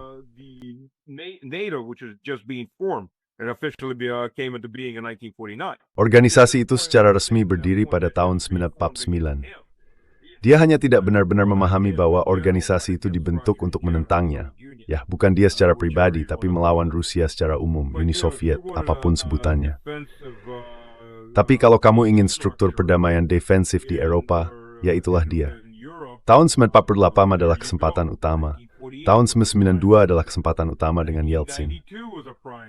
NATO, which is just being formed. It officially came into being in 1949. Organisasi itu secara resmi berdiri pada tahun 1949. Dia hanya tidak benar-benar memahami bahwa organisasi itu dibentuk untuk menentangnya. Ya, bukan dia secara pribadi, tapi melawan Rusia secara umum, Uni Soviet, apapun sebutannya. Tapi kalau kamu ingin struktur perdamaian defensif di Eropa, ya itulah dia. Tahun 1948 adalah kesempatan utama. Tahun 1992 adalah kesempatan utama dengan Yeltsin.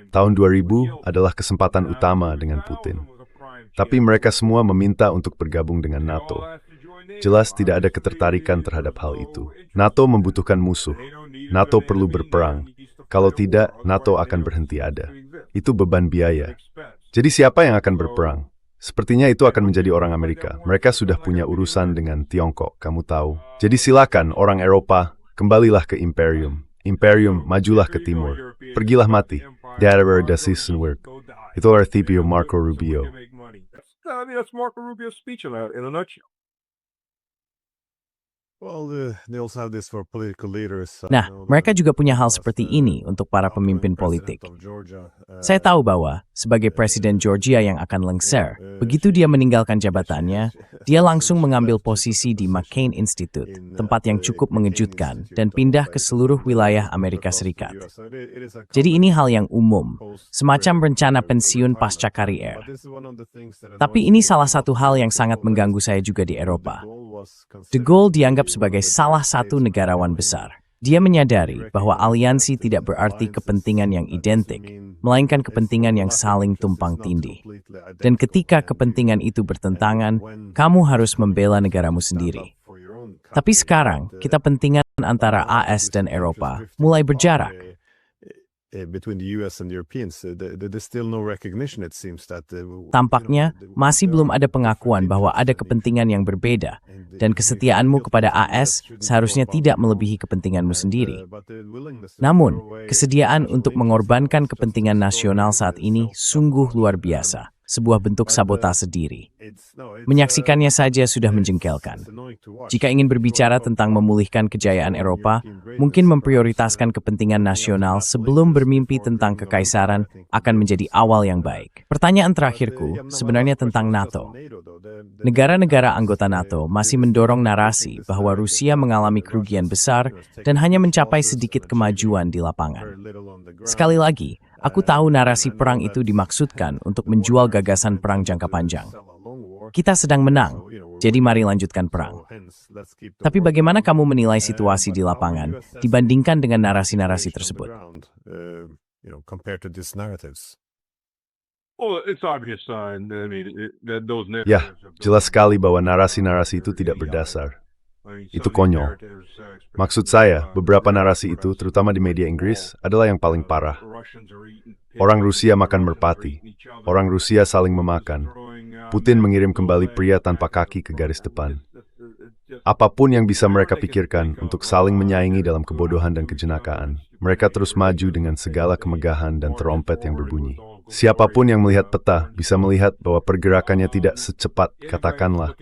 Tahun 2000 adalah kesempatan utama dengan Putin. Tapi mereka semua meminta untuk bergabung dengan NATO. Jelas tidak ada ketertarikan terhadap hal itu. NATO membutuhkan musuh. NATO perlu berperang. Kalau tidak, NATO akan berhenti ada. Itu beban biaya. Jadi siapa yang akan berperang? Sepertinya itu akan menjadi orang Amerika. Mereka sudah punya urusan dengan Tiongkok, kamu tahu. Jadi silakan orang Eropa, kembalilah ke Imperium. Imperium, majulah ke timur. Pergilah mati. Daripada dasisen work. Itu artipio Marco Rubio. That's Marco Rubio's speech in a nutshell. Nah, mereka juga punya hal seperti ini untuk para pemimpin politik. Saya tahu bahwa, sebagai Presiden Georgia yang akan lengser, begitu dia meninggalkan jabatannya, dia langsung mengambil posisi di McCain Institute, tempat yang cukup mengejutkan, dan pindah ke seluruh wilayah Amerika Serikat. Jadi ini hal yang umum, semacam rencana pensiun pasca karier. Tapi ini salah satu hal yang sangat mengganggu saya juga di Eropa. De Gaulle dianggap sebagai salah satu negarawan besar. Dia menyadari bahwa aliansi tidak berarti kepentingan yang identik, melainkan kepentingan yang saling tumpang tindih. Dan ketika kepentingan itu bertentangan, kamu harus membela negaramu sendiri. Tapi sekarang, kepentingan antara AS dan Eropa mulai berjarak. Tampaknya masih belum ada pengakuan bahwa ada kepentingan yang berbeda, dan kesetiaanmu kepada AS seharusnya tidak melebihi kepentinganmu sendiri. Namun, kesediaan untuk mengorbankan kepentingan nasional saat ini sungguh luar biasa. Sebuah bentuk sabotase diri. Menyaksikannya saja sudah menjengkelkan. Jika ingin berbicara tentang memulihkan kejayaan Eropa, mungkin memprioritaskan kepentingan nasional sebelum bermimpi tentang kekaisaran akan menjadi awal yang baik. Pertanyaan terakhirku sebenarnya tentang NATO. Negara-negara anggota NATO masih mendorong narasi bahwa Rusia mengalami kerugian besar dan hanya mencapai sedikit kemajuan di lapangan. Sekali lagi, aku tahu narasi perang itu dimaksudkan untuk menjual gagasan perang jangka panjang. Kita sedang menang, jadi mari lanjutkan perang. Tapi bagaimana kamu menilai situasi di lapangan dibandingkan dengan narasi-narasi tersebut? Ya, jelas sekali bahwa narasi-narasi itu tidak berdasar. Itu konyol. Maksud saya, beberapa narasi itu, terutama di media Inggris, adalah yang paling parah. Orang Rusia makan merpati. Orang Rusia saling memakan. Putin mengirim kembali pria tanpa kaki ke garis depan. apapun yang bisa mereka pikirkan untuk saling menyaingi dalam kebodohan dan kejenakaan. Mereka terus maju dengan segala kemegahan dan trompet yang berbunyi. Siapapun yang melihat peta bisa melihat bahwa pergerakannya tidak secepat, katakanlah.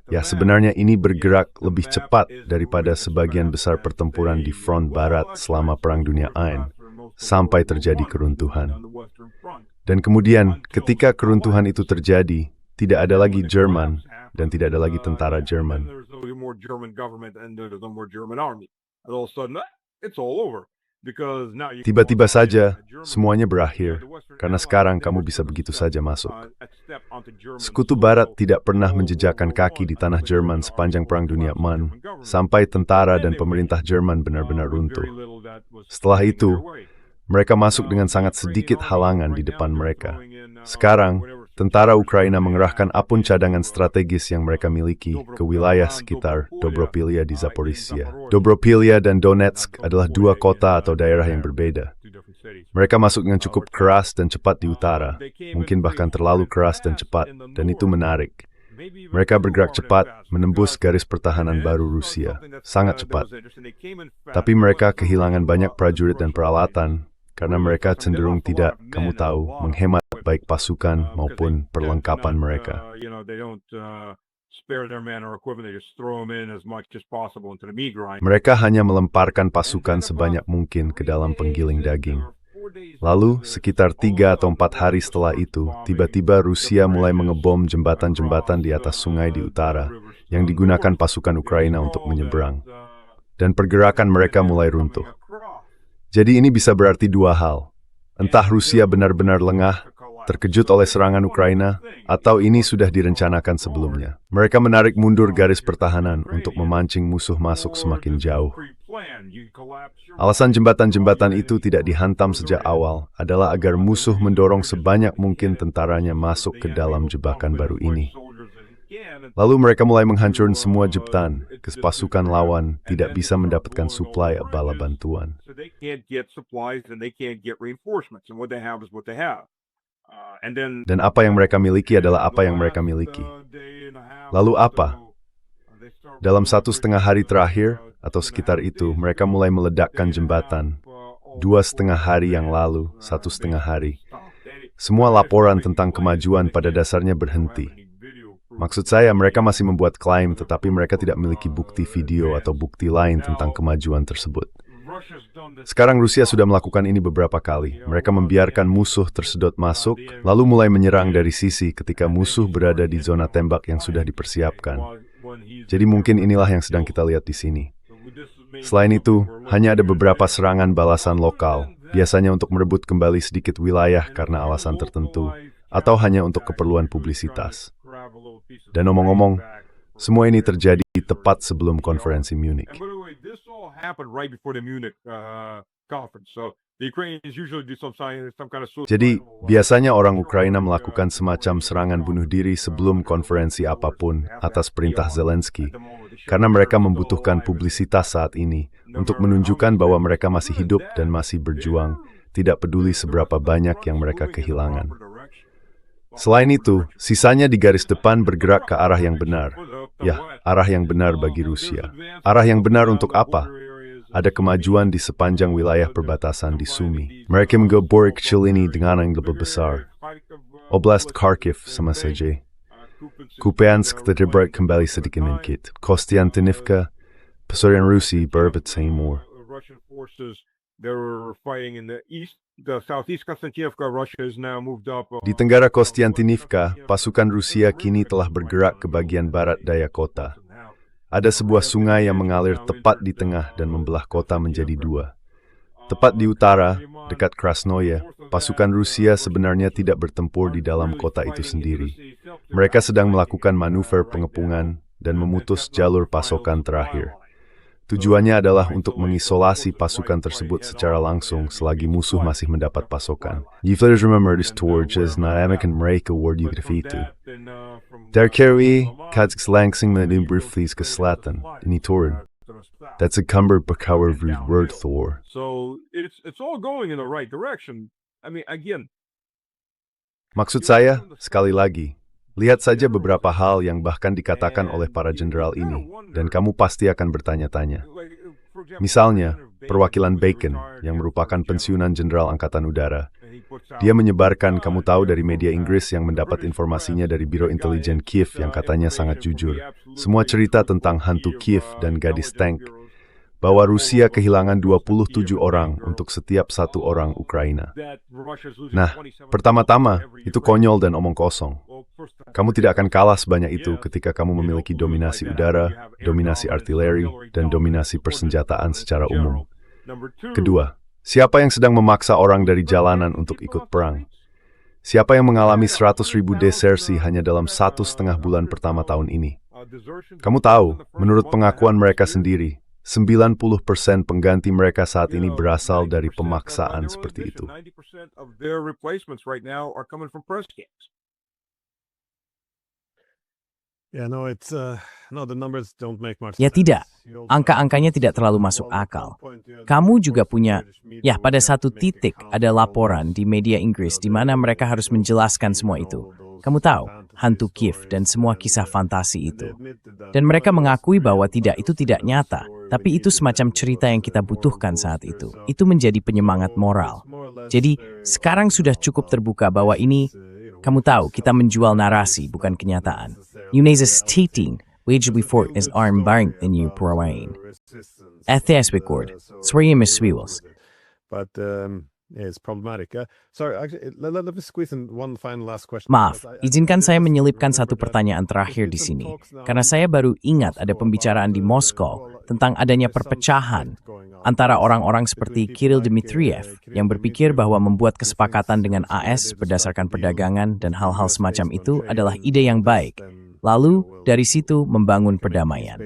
Ya, sebenarnya ini bergerak lebih cepat daripada sebagian besar pertempuran di front barat selama Perang Dunia I, sampai terjadi keruntuhan. Dan kemudian, ketika keruntuhan itu terjadi, tidak ada lagi Jerman dan tidak ada lagi tentara Jerman. Tiba-tiba saja, semuanya berakhir, karena sekarang kamu bisa begitu saja masuk. Sekutu Barat tidak pernah menjejakkan kaki di tanah Jerman sepanjang Perang Dunia I, sampai tentara dan pemerintah Jerman benar-benar runtuh. Setelah itu, mereka masuk dengan sangat sedikit halangan di depan mereka. Sekarang, tentara Ukraina mengerahkan apapun cadangan strategis yang mereka miliki ke wilayah sekitar Dobropilia di Zaporizhia. Dobropilia dan Donetsk adalah dua kota atau daerah yang berbeda. Mereka masuk dengan cukup keras dan cepat di utara, mungkin bahkan terlalu keras dan cepat, dan itu menarik. Mereka bergerak cepat, menembus garis pertahanan baru Rusia, sangat cepat. Tapi mereka kehilangan banyak prajurit dan peralatan, karena mereka cenderung tidak, kamu tahu, menghemat baik pasukan maupun perlengkapan mereka. Mereka hanya melemparkan pasukan sebanyak mungkin ke dalam penggiling daging. Lalu, sekitar 3 atau 4 hari setelah itu, tiba-tiba Rusia mulai mengebom jembatan-jembatan di atas sungai di utara, yang digunakan pasukan Ukraina untuk menyeberang. Dan pergerakan mereka mulai runtuh. Jadi ini bisa berarti dua hal. Entah Rusia benar-benar lengah, terkejut oleh serangan Ukraina, atau ini sudah direncanakan sebelumnya. Mereka menarik mundur garis pertahanan untuk memancing musuh masuk semakin jauh. Alasan jembatan-jembatan itu tidak dihantam sejak awal adalah agar musuh mendorong sebanyak mungkin tentaranya masuk ke dalam jebakan baru ini. Lalu mereka mulai menghancurkan semua jembatan, ke pasukan lawan tidak bisa mendapatkan suplai bala bantuan. Dan apa yang mereka miliki adalah apa yang mereka miliki. Lalu apa? Dalam 1,5 hari terakhir, atau sekitar itu, mereka mulai meledakkan jembatan. 2,5 hari yang lalu, 1,5 hari. Semua laporan tentang kemajuan pada dasarnya berhenti. Maksud saya, mereka masih membuat klaim, tetapi mereka tidak memiliki bukti video atau bukti lain tentang kemajuan tersebut. Sekarang Rusia sudah melakukan ini beberapa kali. Mereka membiarkan musuh tersedot masuk, lalu mulai menyerang dari sisi ketika musuh berada di zona tembak yang sudah dipersiapkan. Jadi mungkin inilah yang sedang kita lihat di sini. Selain itu, hanya ada beberapa serangan balasan lokal, biasanya untuk merebut kembali sedikit wilayah karena alasan tertentu, atau hanya untuk keperluan publisitas. Dan omong-omong, semua ini terjadi tepat sebelum konferensi Munich. Jadi, biasanya orang Ukraina melakukan semacam serangan bunuh diri sebelum konferensi apapun atas perintah Zelensky, karena mereka membutuhkan publisitas saat ini untuk menunjukkan bahwa mereka masih hidup dan masih berjuang, tidak peduli seberapa banyak yang mereka kehilangan. Selain itu, sisanya di garis depan bergerak ke arah yang benar. Ya, arah yang benar bagi Rusia. Arah yang benar untuk apa? Ada kemajuan di sepanjang wilayah perbatasan di Sumy. Mereka menggabung kecil ini dengan yang lebih besar. Oblast Kharkiv sama saja. Kupiansk terlibat kembali sedikit sedikit. Kostiantynivka, Pesorian Rusia berebut Seymour. Di tenggara Kostiantynivka, pasukan Rusia kini telah bergerak ke bagian barat daya kota. Ada sebuah sungai yang mengalir tepat di tengah dan membelah kota menjadi dua. Tepat di utara, dekat Krasnoye, pasukan Rusia sebenarnya tidak bertempur di dalam kota itu sendiri. Mereka sedang melakukan manuver pengepungan dan memutus jalur pasokan terakhir. Tujuannya adalah untuk mengisolasi pasukan tersebut secara langsung selagi musuh masih mendapat pasokan. Yevlers remember this torch as Naamikan mereka word itu. Darkeri, Kazakh langsing menuju brieflies ke selatan, ini turun. That's a cumber bakawer word Thor. So it's all going in the right direction. I mean, again. Maksud saya, sekali lagi, Lihat saja beberapa hal yang bahkan dikatakan oleh para jenderal ini, dan kamu pasti akan bertanya-tanya. Misalnya, perwakilan Bacon, yang merupakan pensiunan jenderal Angkatan Udara. Dia menyebarkan, kamu tahu, dari media Inggris yang mendapat informasinya dari Biro Intelijen Kiev yang katanya sangat jujur. Semua cerita tentang hantu Kiev dan gadis tank, bahwa Rusia kehilangan 27 orang untuk setiap satu orang Ukraina. Nah, pertama-tama, itu konyol dan omong kosong. Kamu tidak akan kalah sebanyak itu ketika kamu memiliki dominasi udara, dominasi artileri, dan dominasi persenjataan secara umum. Kedua, siapa yang sedang memaksa orang dari jalanan untuk ikut perang? Siapa yang mengalami 100.000 desersi hanya dalam 1,5 bulan pertama tahun ini? Kamu tahu, menurut pengakuan mereka sendiri, 90% pengganti mereka saat ini berasal dari pemaksaan seperti itu. Ya tidak, angka-angkanya tidak terlalu masuk akal. Kamu juga punya, pada satu titik ada laporan di media Inggris di mana mereka harus menjelaskan semua itu. Kamu tahu, hantu Kiev dan semua kisah fantasi itu. Dan mereka mengakui bahwa itu tidak nyata, tapi itu semacam cerita yang kita butuhkan saat itu. Itu menjadi penyemangat moral. Jadi, sekarang sudah cukup terbuka bahwa ini, kamu tahu, kita menjual narasi, bukan kenyataan. Yuneza stating, wage before is arm-barring in Ukraine. ETS record, Swerimus Swiwels. But it's problematic. Sorry, actually, let me squeeze in one final last question. Maaf, izinkan saya menyelipkan satu pertanyaan terakhir di sini. Karena saya baru ingat ada pembicaraan di Moskow tentang adanya perpecahan antara orang-orang seperti Kirill Dmitriev yang berpikir bahwa membuat kesepakatan dengan AS berdasarkan perdagangan dan hal-hal semacam itu adalah ide yang baik. Lalu, dari situ membangun perdamaian.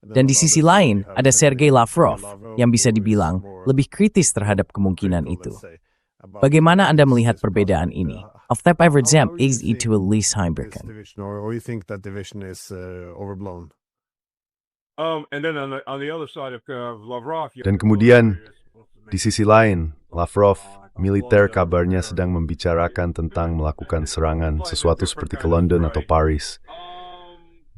Dan di sisi lain, ada Sergei Lavrov yang bisa dibilang lebih kritis terhadap kemungkinan itu. Bagaimana Anda melihat perbedaan ini? Of that I've exempt is it to Elise Heimbergen. Or you think that division is overblown? Dan kemudian, di sisi lain, Lavrov, militer kabarnya sedang membicarakan tentang melakukan serangan sesuatu seperti ke London atau Paris.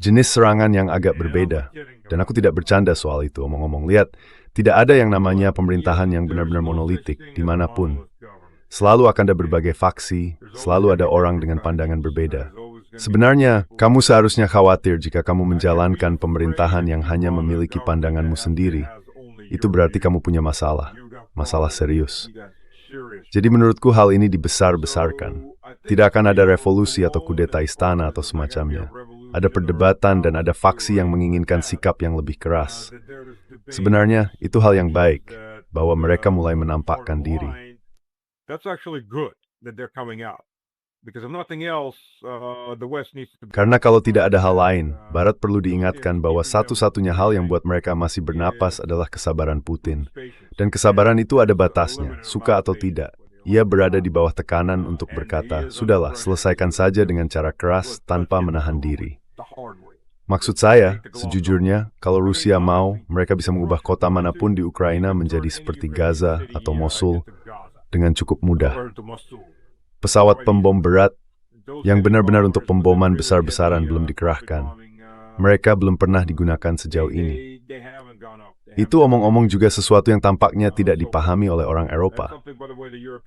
Jenis serangan yang agak berbeda. Dan aku tidak bercanda soal itu, omong-omong. Lihat, tidak ada yang namanya pemerintahan yang benar-benar monolitik, dimanapun. Selalu akan ada berbagai faksi, selalu ada orang dengan pandangan berbeda. Sebenarnya, kamu seharusnya khawatir jika kamu menjalankan pemerintahan yang hanya memiliki pandanganmu sendiri. Itu berarti kamu punya masalah serius. Jadi menurutku hal ini dibesar-besarkan. Tidak akan ada revolusi atau kudeta istana atau semacamnya. Ada perdebatan dan ada faksi yang menginginkan sikap yang lebih keras. Sebenarnya, itu hal yang baik, bahwa mereka mulai menampakkan diri. Karena kalau tidak ada hal lain, Barat perlu diingatkan bahwa satu-satunya hal yang buat mereka masih bernapas adalah kesabaran Putin. Dan kesabaran itu ada batasnya, suka atau tidak. Ia berada di bawah tekanan untuk berkata, sudahlah, selesaikan saja dengan cara keras tanpa menahan diri. Maksud saya, sejujurnya, kalau Rusia mau, mereka bisa mengubah kota manapun di Ukraina menjadi seperti Gaza atau Mosul dengan cukup mudah. Pesawat pembom berat yang benar-benar untuk pemboman besar-besaran belum dikerahkan. Mereka belum pernah digunakan sejauh ini. Itu omong-omong juga sesuatu yang tampaknya tidak dipahami oleh orang Eropa.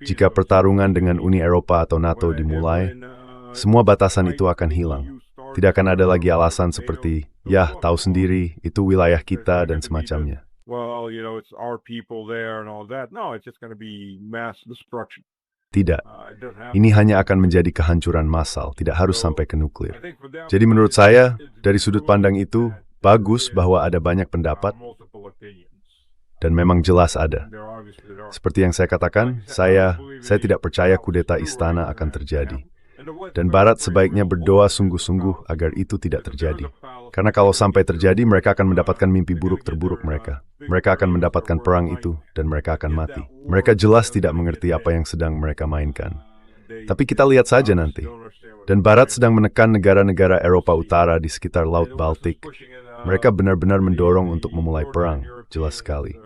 Jika pertarungan dengan Uni Eropa atau NATO dimulai, semua batasan itu akan hilang. Tidak akan ada lagi alasan seperti, ya, tahu sendiri, itu wilayah kita dan semacamnya. Tidak. Ini hanya akan menjadi kehancuran massal, tidak harus sampai ke nuklir. Jadi menurut saya, dari sudut pandang itu, bagus bahwa ada banyak pendapat, dan memang jelas ada. Seperti yang saya katakan, saya tidak percaya kudeta istana akan terjadi. Dan Barat sebaiknya berdoa sungguh-sungguh agar itu tidak terjadi. Karena kalau sampai terjadi, mereka akan mendapatkan mimpi buruk terburuk mereka. Mereka akan mendapatkan perang itu, dan mereka akan mati. Mereka jelas tidak mengerti apa yang sedang mereka mainkan. Tapi kita lihat saja nanti. Dan Barat sedang menekan negara-negara Eropa Utara di sekitar Laut Baltik. Mereka benar-benar mendorong untuk memulai perang, jelas sekali.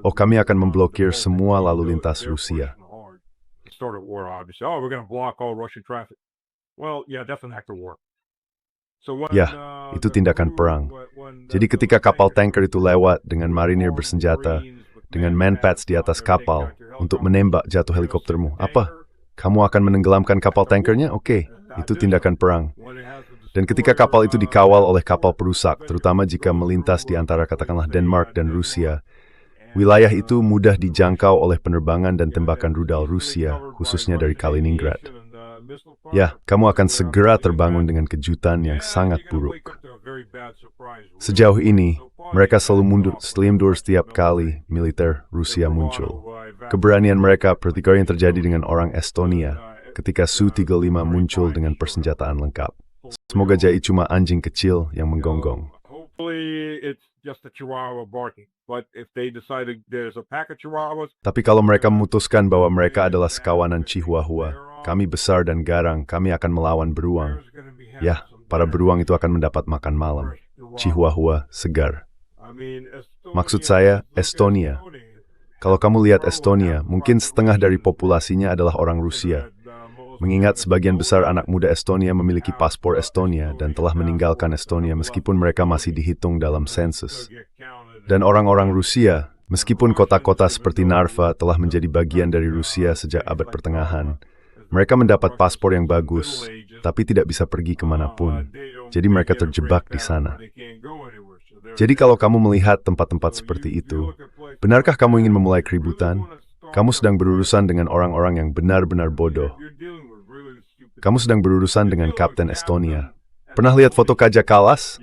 Oh, kami akan memblokir semua lalu lintas Rusia. Well, yeah, that's an act of war. So when, Ya, itu tindakan perang. Jadi ketika kapal tanker itu lewat dengan marinir bersenjata, dengan manpads di atas kapal untuk menembak jatuh helikoptermu, apa? Kamu akan menenggelamkan kapal tankernya? Oke, itu tindakan perang. Dan ketika kapal itu dikawal oleh kapal perusak, terutama jika melintas di antara katakanlah Denmark dan Rusia, wilayah itu mudah dijangkau oleh penerbangan dan tembakan rudal Rusia, khususnya dari Kaliningrad. Ya, kamu akan segera terbangun dengan kejutan yang sangat buruk. Sejauh ini, mereka selalu mundur setiap kali militer Rusia muncul. Keberanian mereka seperti yang terjadi dengan orang Estonia ketika Su-35 muncul dengan persenjataan lengkap. Semoga jadi cuma anjing kecil yang menggonggong. Hopefully it's just a chihuahua barking. But if they decided there's a pack of chihuahuas, Tapi kalau mereka memutuskan bahwa mereka adalah sekawanan Chihuahua, kami besar dan garang, kami akan melawan beruang. Ya, para beruang itu akan mendapat makan malam. Chihuahua segar. Maksud saya, Estonia. Kalau kamu lihat Estonia, mungkin setengah dari populasinya adalah orang Rusia. Mengingat sebagian besar anak muda Estonia memiliki paspor Estonia dan telah meninggalkan Estonia meskipun mereka masih dihitung dalam sensus. Dan orang-orang Rusia, meskipun kota-kota seperti Narva telah menjadi bagian dari Rusia sejak abad pertengahan, mereka mendapat paspor yang bagus, tapi tidak bisa pergi kemanapun. Jadi mereka terjebak di sana. Jadi kalau kamu melihat tempat-tempat seperti itu, benarkah kamu ingin memulai keributan? Kamu sedang berurusan dengan orang-orang yang benar-benar bodoh. Kamu sedang berurusan dengan Kapten Estonia. Pernah lihat foto Kaja Kallas?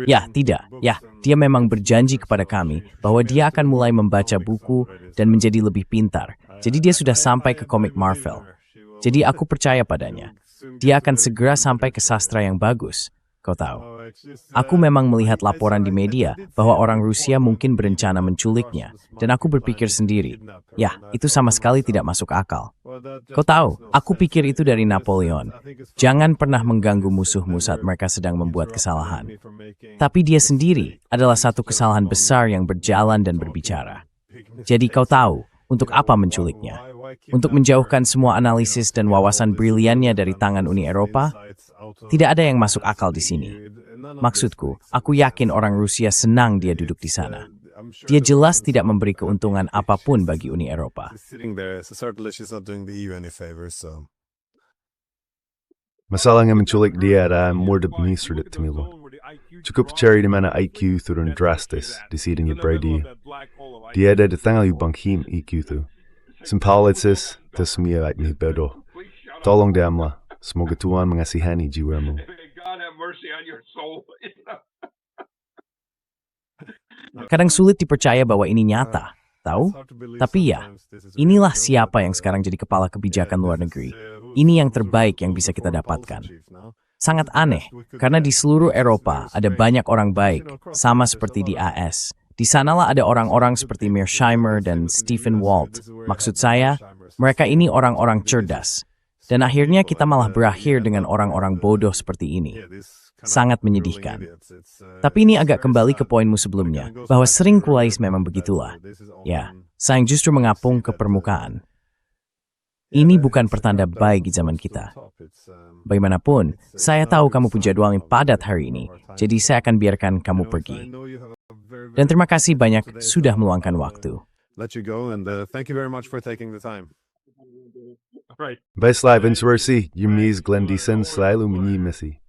Ya, tidak. Ya, dia memang berjanji kepada kami bahwa dia akan mulai membaca buku dan menjadi lebih pintar. Jadi dia sudah sampai ke komik Marvel. Jadi aku percaya padanya. Dia akan segera sampai ke sastra yang bagus. Kau tahu. Aku memang melihat laporan di media bahwa orang Rusia mungkin berencana menculiknya. Dan aku berpikir sendiri, ya, itu sama sekali tidak masuk akal. Kau tahu, aku pikir itu dari Napoleon. Jangan pernah mengganggu musuhmu saat mereka sedang membuat kesalahan. Tapi dia sendiri adalah satu kesalahan besar yang berjalan dan berbicara. Jadi kau tahu, untuk apa menculiknya? Untuk menjauhkan semua analisis dan wawasan briliannya dari tangan Uni Eropa? Tidak ada yang masuk akal di sini. Maksudku, aku yakin orang Rusia senang dia duduk di sana. Dia jelas tidak memberi keuntungan apapun bagi Uni Eropa. Masalahnya menculik dia adalah mudah sulit temilu. Cukup cari di mana IQ turun drastis di sidangnya Brady. Dia ada di tanggal banghim IQ tu. Sempalitsis, tersemia ini bodoh. Tolong diamlah. Semoga Tuhan mengasihani jiwamu. Kadang sulit dipercaya bahwa ini nyata, tahu? Tapi ya, inilah siapa yang sekarang jadi kepala kebijakan luar negeri. Ini yang terbaik yang bisa kita dapatkan. Sangat aneh, karena di seluruh Eropa ada banyak orang baik, sama seperti di AS. Di sanalah ada orang-orang seperti Mearsheimer dan Stephen Walt. Maksud saya, mereka ini orang-orang cerdas. Dan akhirnya kita malah berakhir dengan orang-orang bodoh seperti ini. Sangat menyedihkan. Tapi ini agak kembali ke poinmu sebelumnya, bahwa sering kulais memang begitulah. Ya, saya justru mengapung ke permukaan. Ini bukan pertanda baik di zaman kita. Bagaimanapun, saya tahu kamu punya jadwal yang padat hari ini, jadi saya akan biarkan kamu pergi. Dan terima kasih banyak sudah meluangkan waktu. Baiklah, Insursi, Yumis Glendison selalu menyimasi.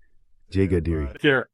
Jaga diri. Care.